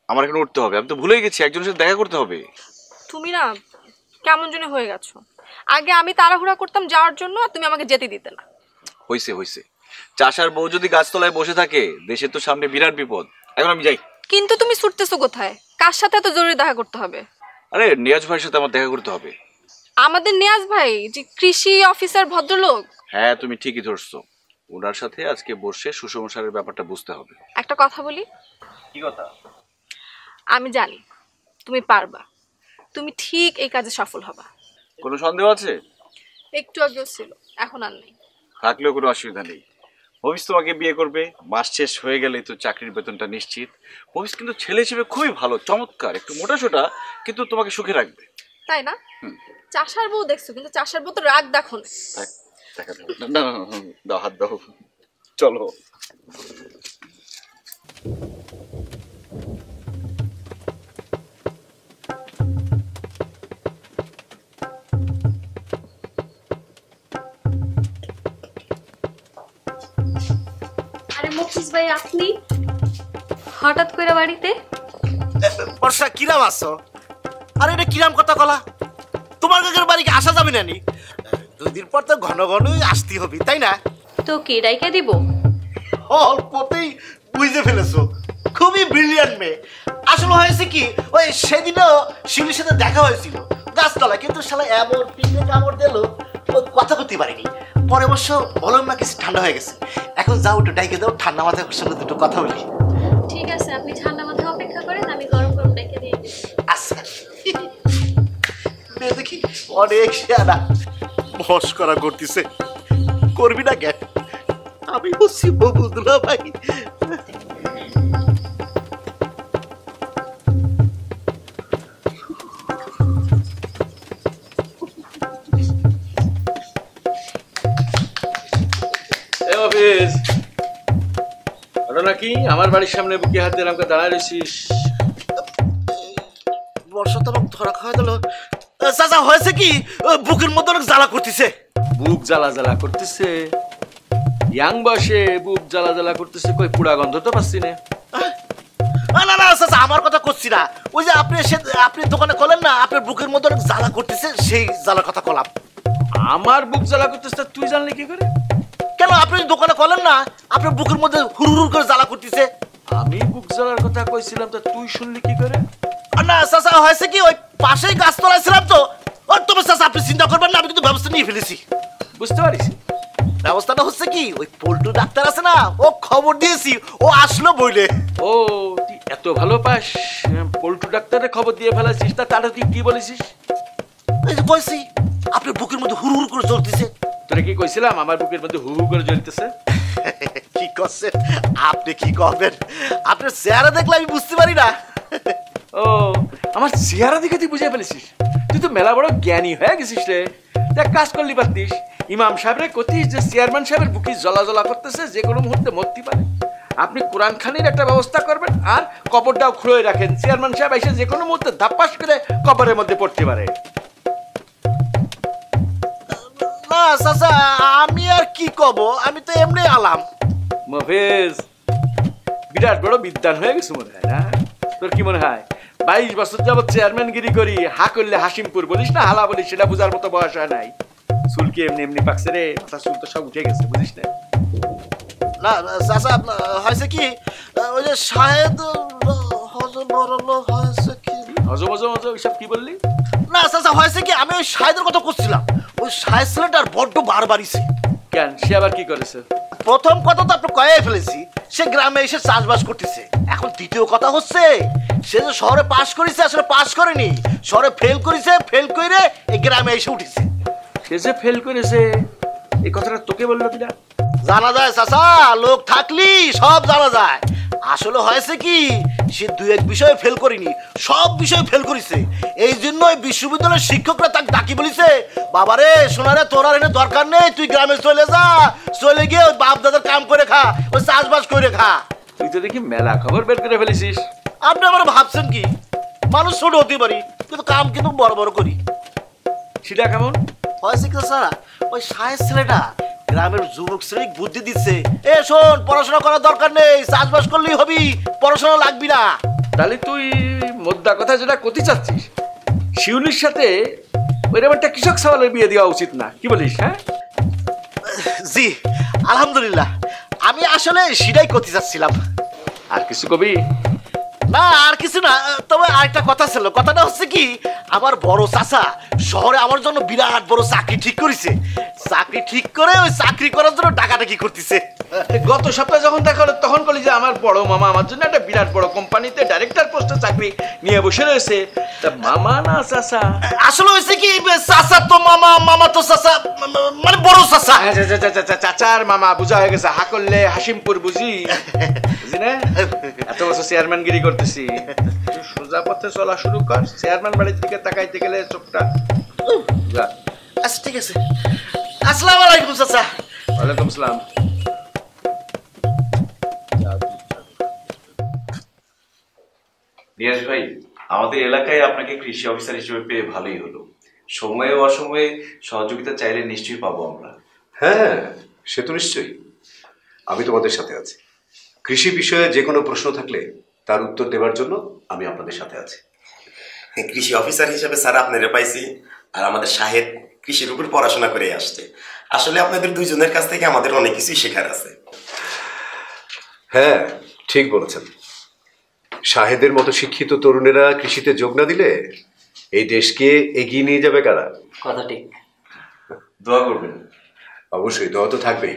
আমার এখন উঠতে হবে, আমি তো ভুলেই গেছি একজনের সাথে দেখা করতে হবে। তুমি না কেমন জন্য হয়ে গেছো। আগে আমি তাড়াহুড়া করতাম যাওয়ার জন্য, আর তুমি আমাকে যেতে দিতে না। হইছে চাষার বউ যদি গাছতলায় বসে থাকে দেশের তো সামনে বিরাট বিপদ। এখন আমি যাই। কিন্তু তুমি ছুটতেছো কোথায়? কার সাথে এত জরুরি দেখা করতে হবে? আরে নিয়াজ ভাইয়ের সাথে আমার দেখা করতে হবে। আমাদের নিয়াজ ভাই যে কৃষি অফিসার ভদ্রলোক? হ্যাঁ, তুমি ঠিকই ধরছো, ওনার সাথে আজকে বসে সুষমসারের ব্যাপারটা বুঝতে হবে। একটা কথা বলি। কি কথা? আমি জানি তুমি পারবা, তুমি ঠিক এই কাজে সফল হবা। কোনো সন্দেহ আছে? একটু আগেও ছিল, এখন আর নেই। থাকলেও কোনো অসুবিধা নেই। ভবিষ্যৎ তোমাকে বিয়ে করবে, মাস শেষ হয়ে গেলে তো চাকরির বেতনটা নিশ্চিত। ভবিষ্যৎ কিন্তু ছেলে হিসেবে খুবই ভালো, চমৎকার, একটু মোটাসোটা, কিন্তু তোমাকে সুখে রাখবে। তাই না? চাষার বউ দেখছো, কিন্তু চাষার বউ তো রাগ দেখো না। দাও, হাত দাও, চলো। আরে মফিজ ভাই, আপনি হঠাৎ করে বাড়িতে? বর্ষা, কিরাম আছো? আরে এটা কিরাম কথা কলা? তোমার কাকের বাড়ি আসা যাবে না নি? 2 দিন পর তো ঘন ঘনই আসতে হবে, তাই না? তো কি ডাইকা দিব? অল্পতেই বুঝে ফেলেছো, খুবই ব্রিলিয়ান্ট মেয়ে। আসলে হয়েছে কি, ওই সেদিনও শিউলির সাথে দেখা হয়েছিল গাছতলা, কিন্তু শালা এমন পিঠে কামড় দিল ও কথা করতে পারিনি। পরে অবশ্য বললাম না কিছু ঠান্ডা হয়ে গেছে। এখন যাও, একটু ডাইকে দাও, ঠান্ডা মাথায় ওর সঙ্গে দুটো কথা বলি। ঠিক আছে, আপনি ঠান্ডা মাথায় অপেক্ষা করেন, আমি গরম গরম ডাইকে দিয়ে দিচ্ছি। আচ্ছা, দেখি অনেক শেয়ারা মস্করা করতেছে, করবি না কেন? আমি হচ্ছি ববুদুল্লাহ ভাই। নাকি আমার বাড়ির সামনে বুকে হাত দিয়ে আমাকে দাঁড়ায় রয়েছিস? বর্ষা তো আমাকে ধরা খাওয়া দিল। চাচা, হয়েছে কি, বুকের মধ্যে অনেক জ্বালা করতেছে। বুক জ্বালা জ্বালা করতেছে? ইয়াং বয়সে বুক জ্বালা জ্বালা করতেছে, কই পুড়া গন্ধ তো পাচ্ছি না। না না চাচা, আমার কথা করছি না। ওই যে আপনি দোকানে কলেন না আপনার বুকের মধ্যে অনেক জ্বালা করতেছে, সেই জ্বালার কথা কলাম। আমার বুক জ্বালা করতেছে তুই জানলি কি করে? কেন, আপনি দোকানে কলেন না আপনার বুকের মধ্যে হুড় করে জ্বালা করতেছে? আমি বুক জ্বালার কথা কইছিলাম, তা তুই শুনলি কি করে? না চাচা, হয়েছে কি, ওই পাশেই গাছ তলাইছিলাম তো। তবে চাচা আপনি চিন্তা করবেন না, আমি কিন্তু ব্যবস্থা নিয়ে ফেলেছি। বুঝতে পারিস? ব্যবস্থাটা হচ্ছে কি, ওই পল্টু ডাক্তার আছে না, ও খবর দিয়েছি, ও আসলো বইলে। ও, তুই এত ভালো পাস, পল্টু ডাক্তারের খবর দিয়ে ফেলাছিস, তা তারা তুই কি বলেছিস? এই যে কইছি আপনার বুকের মধ্যে হুড় করে জ্বলতেছে। তোরা কি কইছিলাম আমার বুকের মধ্যে হু হু করে জ্বলতেছে? কি করছেন আপনি? কি করবেন? আপনার চেহারা দেখলে আমি বুঝতে পারি না। ও, আমার চেহারা দেখে তুই বুঝে ফেলেছিস? তুই তো মেলা বড় জ্ঞানী হয়ে গেছিস রে। দেখ, কাজ করলি পারতিস, ইমাম সাহেবরে কতি যে চেয়ারম্যান সাহেবের বুকি জ্বলা করতেছে, যে কোনো মুহূর্তে মরতে পারে। আপনি কোরআন খানির একটা ব্যবস্থা করবেন আর কবরটাও খুঁড়ে রাখেন, চেয়ারম্যান সাহেব এসে যে কোনো মুহূর্তে ধাপ্পাস করে কবরের মধ্যে পড়তে পারে। না চাচা, আমি আর কি কব, আমি তো এমনি আলাম। মফেজ বিরাট বড় বিদ্যান হয়ে গেছে মনে হয় না? তোর কি মনে হয় 22 বছর যাবত চেয়ারম্যানগিরি করি, হা করলে হাসিমপুর বলিস না হালা বলিস, সেটা বোঝার মতো বয়স হয় নাই। চুল কি এমনি এমনি পাকছে রে? মাথা চুল তো সব উঠে গেছে, বুঝিস না? না চাচা, হয়েছে কি, ওই যে শাহেদ হজম হয়েছে কি, হজম হজম হজম সব কি বললি? না চাচা, হয়েছে কি, আমি ওই শাহেদের কথা করছিলাম। ওই শাহেদ ছেলেটার বড্ড বাড়বাড়িছে। কেন, সে আবার কি করেছে? প্রথম কথা তো আপনি কয়ে ফেলেছি, সে গ্রামে এসে চাষবাস করতেছে। এখন দ্বিতীয় কথা হচ্ছে, সে যে শহরে পাস করেছে, আসলে পাস করেনি, শহরে ফেল করেছে, ফেল করে এই গ্রামে এসে উঠেছে। সে যে ফেল করেছে এই কথাটা তোকে বললো কিনা? জানা যায় চাচা, লোক থাকলি সব জানা যায়। আসলে হয়েছে কি, সে 2-1 বিষয়ে ফেল করেনি, সব বিষয়ে ফেল করেছে। এই জন্য বিশ্ববিদ্যালয়ের শিক্ষকরা তাকে ডাকি বলেছে, বাবারে সোনারে তোর আর এনে দরকার নেই, তুই গ্রামে চলে যা, চলে গিয়ে ওই বাপ দাদার কাম করে খা, ওই চাষবাস করে খা। তুই তো দেখি মেলা খবর বের করে ফেলেছিস। আপনি আমার ভাবছেন কি, মানুষ ছোট হতে পারি কিন্তু কাম কিন্তু বড় বড় করি। সেটা কেমন হয়েছে কি স্যার, ওই শাহের ছেলেটা গ্রামের যুবক শ্রেণী বুদ্ধি দিচ্ছে, এ শোন, পড়াশোনা করার দরকার নেই, চাষবাস করলেই হবি, পড়াশোনা লাগবি না। তাহলে তুই মোদ্দা কথা যেটা করতে চাচ্ছিস, শিউলির সাথে ওইরকম একটা কৃষক সওয়ালের বিয়ে দেওয়া উচিত না, কি বলিস? হ্যাঁ জি আলহামদুলিল্লাহ, আমি আসলে সেটাই করতে চাচ্ছিলাম। আর কিছু কবি? না আর কিছু না, তবে আরেকটা কথা ছিল। কথাটা হচ্ছে কি, আমার বড় চাচা শহরে আমার জন্য বিরাট বড় চাকরি ঠিক করেছে। চাকরি ঠিক করে ওই চাকরি করার জন্য ডাকাডাকি করতেছে। গত সপ্তাহে যখন দেখা হলো তখন বলি যে আমার বড় মামা আমার জন্য একটা বিরাট বড় কোম্পানিতে ডাইরেক্টর পোস্টে চাকরি নিয়ে বসে রয়েছে। তা মামা না চাচা? আসলে হয়েছে কি, চাচা তো মামা, মামা তো চাচা, মানে বড় চাচা। চাচার মামা বুঝা হয়ে গেছে, হা করলে হাসিমপুর বুঝি, বুঝি না? এত বছর চেয়ারম্যানগিরি করতেছি, সোজা পথে চলা শুরু কর। চেয়ারম্যান বাড়ির দিকে তাকাইতে গেলে চোখটা। আচ্ছা ঠিক আছে, আসসালামু আলাইকুম চাচা। ওয়ালাইকুম আসসালাম। নিয়াজ ভাই, আমাদের এলাকায় আপনাকে কৃষি অফিসার হিসেবে পেয়ে ভালোই হলো। সময়ে অসময়ে সহযোগিতা চাইলে নিশ্চয়ই পাবো আমরা। হ্যাঁ, সে তো নিশ্চয়ই। আমি তোমাদের সাথে আছি। কৃষি বিষয়ে যে কোনো প্রশ্ন থাকলে তার উত্তর দেওয়ার জন্য আমি আপনাদের সাথে আছি। কৃষি অফিসার হিসেবে স্যার আপনারা পাইছি, আর আমাদের শাহেদ কৃষির উপর পড়াশোনা করে আসছে। আসলে আপনাদের দুইজনের কাছ থেকে আমাদের অনেক কিছুই শেখার আছে। হ্যাঁ, ঠিক বলেছেন। শাহেদের মতো শিক্ষিত তরুণেরা কৃষিতে যোগ না দিলে এই দেশকে এগিয়ে নিয়ে যাবে কারা? কথা ঠিক। দোয়া করবেন। অবশ্যই দোয়া তো থাকবেই,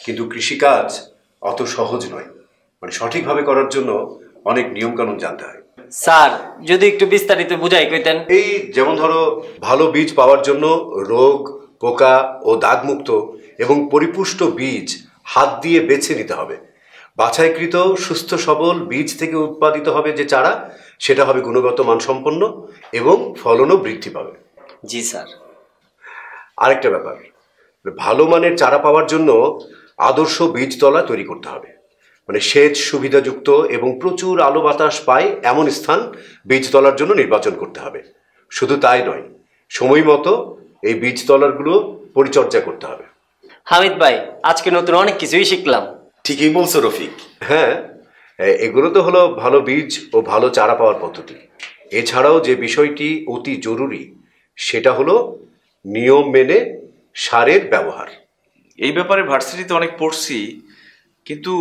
কিন্তু কৃষিকাজ অত সহজ নয়। মানে সঠিকভাবে করার জন্য অনেক নিয়ম কানুন জানতে হয়। স্যার যদি একটু বিস্তারিত বুঝাই কইতেন। এই যেমন ধরো, ভালো বীজ পাওয়ার জন্য রোগ, পোকা ও দাগমুক্ত এবং পরিপুষ্ট বীজ হাত দিয়ে বেছে নিতে হবে। বাছাইকৃত সুস্থ সবল বীজ থেকে উৎপাদিত হবে যে চারা, সেটা হবে গুণগত মানসম্পন্ন এবং ফলনও বৃদ্ধি পাবে। জি স্যার। আরেকটা ব্যাপার, ভালো মানের চারা পাওয়ার জন্য আদর্শ বীজতলা তৈরি করতে হবে। মানে সেচ সুবিধাযুক্ত এবং প্রচুর আলো বাতাস পায় এমন স্থান বীজতলার জন্য নির্বাচন করতে হবে। শুধু তাই নয়, সময় মতো এই বীজতলাগুলো পরিচর্যা করতে হবে। হামিদ ভাই, আজকে নতুন অনেক কিছুই শিখলাম। ঠিকই বলছো রফিক। হ্যাঁ, এগুলো তো হলো ভালো বীজ ও ভালো চারা পাওয়ার পদ্ধতি। এছাড়াও যে বিষয়টি অতি জরুরি সেটা হলো নিয়ম মেনে সারের ব্যবহার। এই ব্যাপারে ভার্সিটিতে অনেক পড়ছি, কিন্তু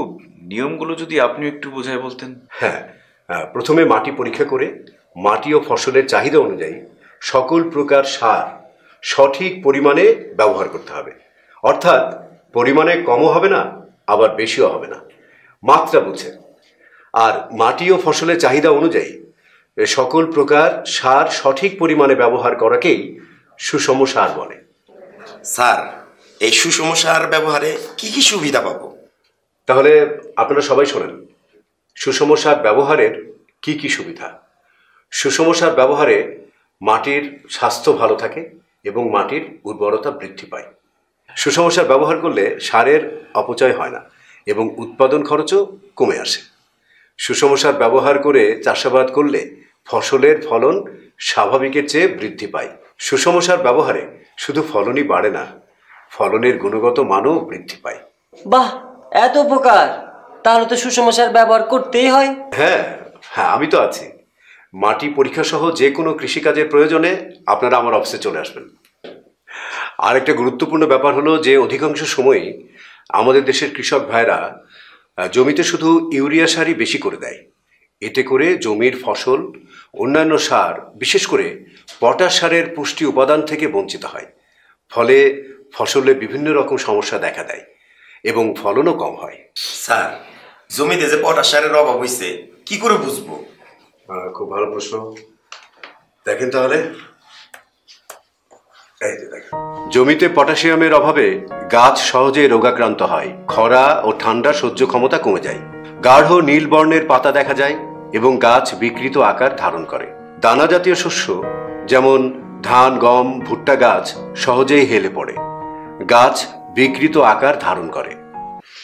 নিয়মগুলো যদি আপনি একটু বোঝায় বলতেন। হ্যাঁ, প্রথমে মাটি পরীক্ষা করে মাটি ও ফসলের চাহিদা অনুযায়ী সকল প্রকার সার সঠিক পরিমাণে ব্যবহার করতে হবে। অর্থাৎ পরিমাণে কমও হবে না, আবার বেশিও হবে না, মাত্রা বুঝে। আর মাটি ও ফসলের চাহিদা অনুযায়ী সকল প্রকার সার সঠিক পরিমাণে ব্যবহার করাকেই সুষম সার বলে। স্যার, এই সুষম সার ব্যবহারে কি কি সুবিধা পাবো? তাহলে আপনারা সবাই শোনেন, সুষম সার ব্যবহারের কি কি সুবিধা। সুষম সার ব্যবহারে মাটির স্বাস্থ্য ভালো থাকে এবং মাটির উর্বরতা বৃদ্ধি পায়। সুষম সার ব্যবহার করলে সারের অপচয় হয় না এবং উৎপাদন খরচও কমে আসে। সুষম সার ব্যবহার করে চাষাবাদ করলে ফসলের ফলন স্বাভাবিকের চেয়ে বৃদ্ধি পায়। সুষম সার ব্যবহারে শুধু ফলনই বাড়ে না, ফলনের গুণগত মানও বৃদ্ধি পায়। বাহ, এত উপকার! তাহলে তো সুষম সার ব্যবহার করতেই হয়। হ্যাঁ হ্যাঁ, আমি তো আছি। মাটি পরীক্ষা সহ যে কোনো কৃষিকাজের প্রয়োজনে আপনারা আমার অফিসে চলে আসবেন। আর একটা গুরুত্বপূর্ণ ব্যাপার হলো যে অধিকাংশ সময়ই আমাদের দেশের কৃষক ভাইরা জমিতে শুধু ইউরিয়া সারই বেশি করে দেয়। এতে করে জমির ফসল অন্যান্য সার, বিশেষ করে পটাশ সারের পুষ্টি উপাদান থেকে বঞ্চিত হয়। ফলে ফসলে বিভিন্ন রকম সমস্যা দেখা দেয় এবং ফলনও কম হয়। স্যার, জমিতে যে পটাশ সারের অভাব হয়েছে কি করে বুঝবো? খুব ভালো প্রশ্ন। দেখেন তাহলে, জমিতে পটাশিয়ামের অভাবে গাছ সহজে রোগাক্রান্ত হয়, খরা ও ঠান্ডা সহ্য ক্ষমতা কমে যায়, গাঢ় নীল বর্ণের পাতা দেখা যায় এবং গাছ বিকৃত আকার ধারণ করে। দানা জাতীয় শস্য যেমন ধান, গম, ভুট্টা গাছ সহজেই হেলে পড়ে, গাছ বিকৃত আকার ধারণ করে।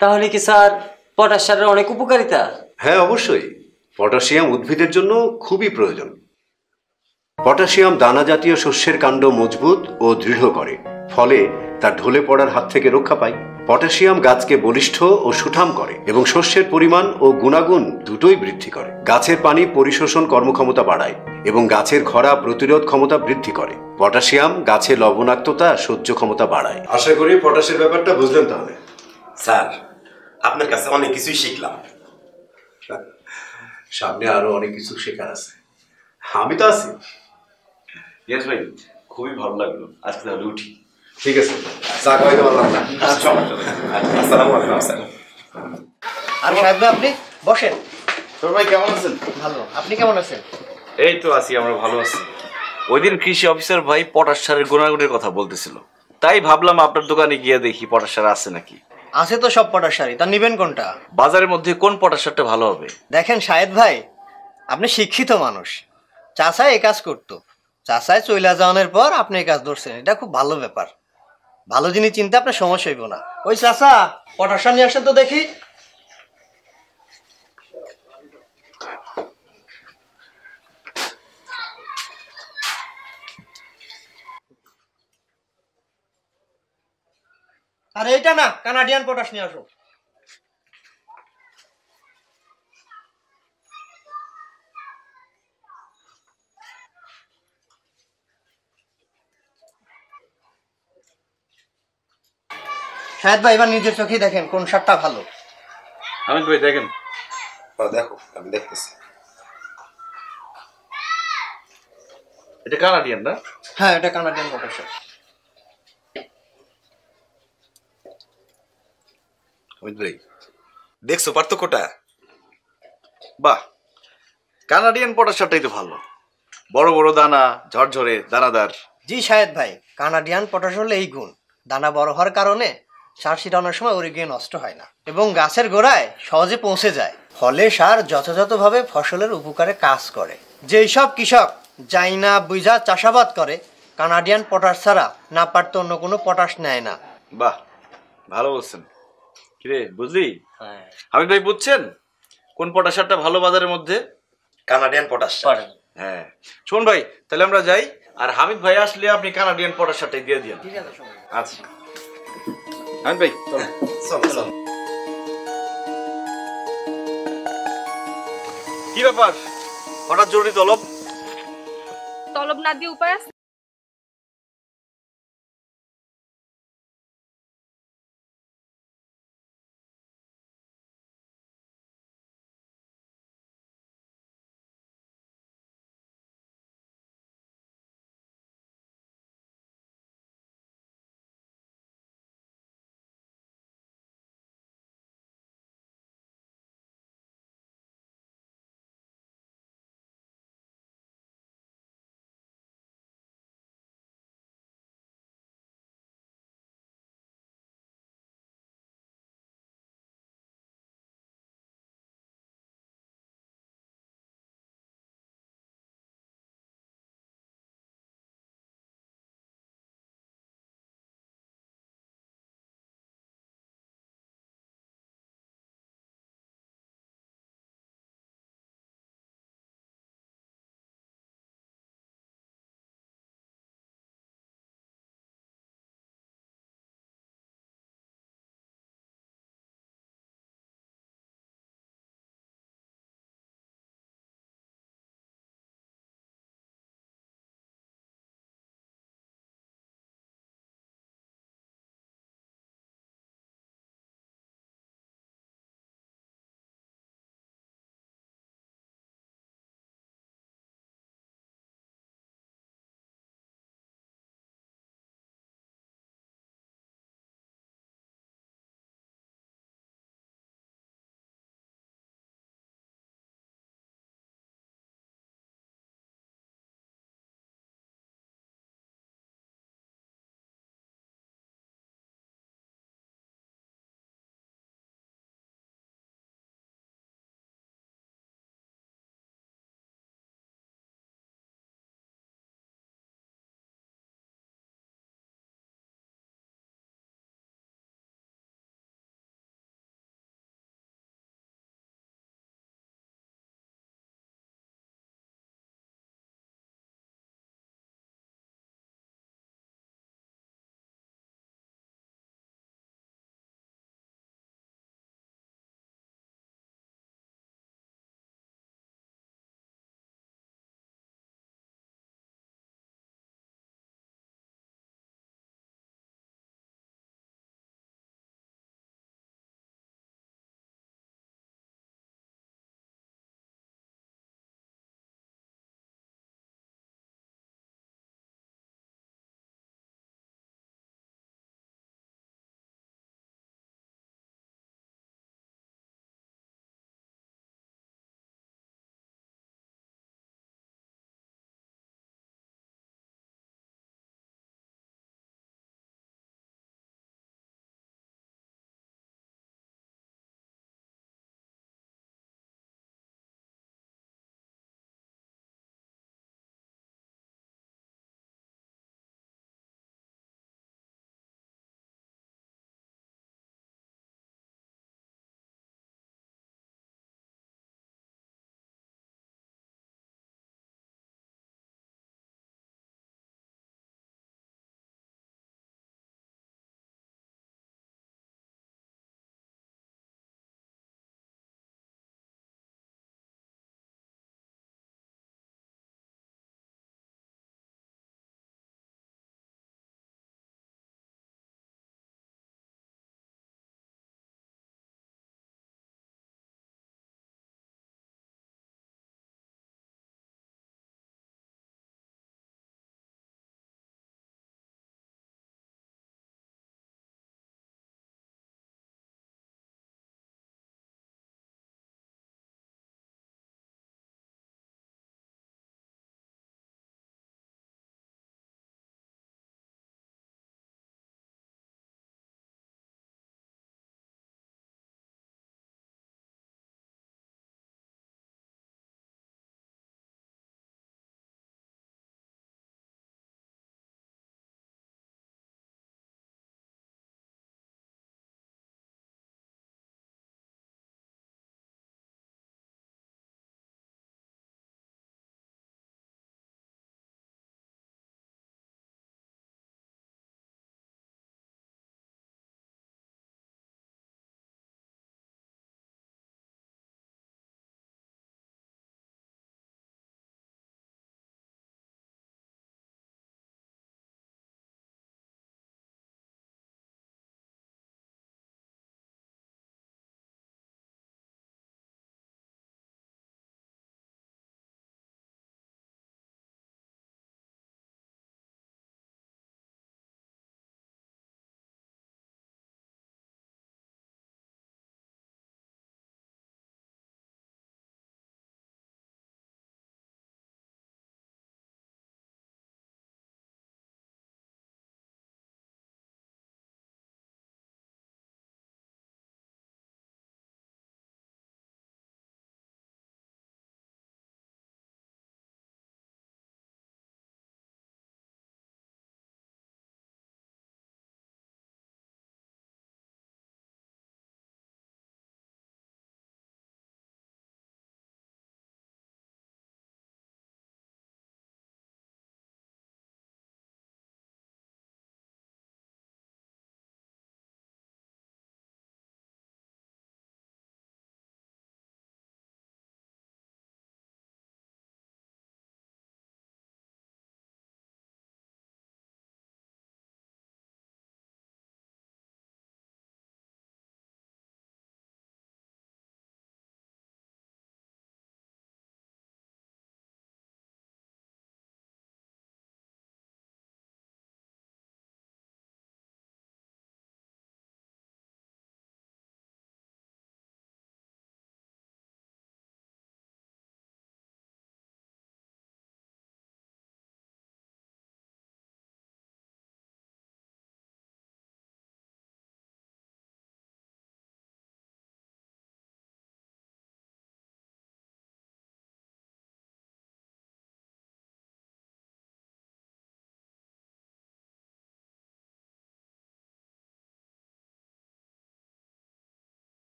তাহলে কি স্যার পটাশ সারের অনেক উপকারিতা? হ্যাঁ, অবশ্যই। পটাশিয়াম উদ্ভিদের জন্য খুবই প্রয়োজন। পটাশিয়াম দানা জাতীয় শস্যের কাণ্ড মজবুত ও দৃঢ় করে, ফলে তার ঢলে পড়ার হাত থেকে রক্ষা পায়। পটাশিয়াম গাছকে বলিষ্ঠ ও সুঠাম করে এবং শস্যের পরিমাণ ও গুণাগুণ দুটোই বৃদ্ধি করে। গাছের পানি পরিশোষণ কর্মক্ষমতা বাড়ায় এবং গাছের খরা প্রতিরোধ ক্ষমতা বৃদ্ধি করে। পটাশিয়াম গাছের লবণাক্ততা সহ্য ক্ষমতা বাড়ায়। আশা করি পটাশের ব্যাপারটা বুঝলেন তাহলে। স্যার, আপনার কাছে অনেক কিছুই শিখলাম। সামনে আরো অনেক কিছু শেখার আছে, আমি তো আছি। ইয়েস ভাই, খুবই ভালো লাগলো। আজকে তাহলে উঠি। ঠিক আছে, চা খাওয়াইতে পারলাম না। আসসালামু আলাইকুম স্যার। আর সাহেব ভাই, আপনি বসেন। তোর ভাই কেমন আছেন? ভালো, আপনি কেমন আছেন? এই তো আছি, আমরা ভালো আছি। ওই দিন কৃষি অফিসার ভাই পটাশ সারের গুণাগুণের কথা বলতেছিল, তাই ভাবলাম আপনার দোকানে গিয়ে দেখি পটাশ সার আছে নাকি। আছে তো সব পটাশ সারই, তা নিবেন কোনটা? বাজারের মধ্যে কোন পটাশ সারটা ভালো হবে? দেখেন সাহেব ভাই, আপনি শিক্ষিত মানুষ, চাচাই এই কাজ করতো, চাচাই চইলা যাওয়ানোর পর আপনি এই কাজ ধরছেন, এটা খুব ভালো ব্যাপার। ভালো জিনিস চিন্তা আপনার সমস্যা হইব না। ওই চাচা, পটাশ সার নিয়ে আসেন তো দেখি। আর এইটা না, কানাডিয়ান পটাশ নিয়ে আসো। শাহেদ ভাই, এবার নিজের চোখেই দেখেন কোন সারটা ভালো। আমি ভাই দেখেন। দেখো, আমি দেখতেছি। এটা কানাডিয়ান না? হ্যাঁ, এটা কানাডিয়ান পটাশ সার। ভাই, দেখছো পার্থক্যটা? বাহ, কানাডিয়ান পটাশ সারটাই তো ভালো, বড় বড় দানা, ঝরঝরে দানাদার। জি শাহেদ ভাই, কানাডিয়ান পটাশ হলে এই গুণ, দানা বড় হওয়ার কারণে সার ছিটানোর সময় ওরে গিয়ে নষ্ট হয় না এবং গাছের গোড়ায় সহজে পৌঁছে যায়, ফলে সার যথাযথভাবে ফসলের উপকারে কাজ করে। যেই সব কৃষক যাই না বুঝা চাষাবাদ করে, কানাডিয়ান পটাশ ছাড়া না পারত অন্য কোনো পটাশ নেয় না। বাহ, ভালো বলছেন। কিরে, বুঝলি? হামিদ ভাই, বুঝছেন কোন পটাশ সারটা ভালো বাজারের মধ্যে? কানাডিয়ান পটাশ সার। হ্যাঁ, শোন ভাই, তাহলে আমরা যাই, আর হামিদ ভাই আসলে আপনি কানাডিয়ান পটাশ সারটাই দিয়ে দিন। ঠিক আছে। আচ্ছা হামিদ ভাই, চলো। কি ব্যাপার, হঠাৎ জরুরি তলব? তলব না দিয়ে উপায় আছে?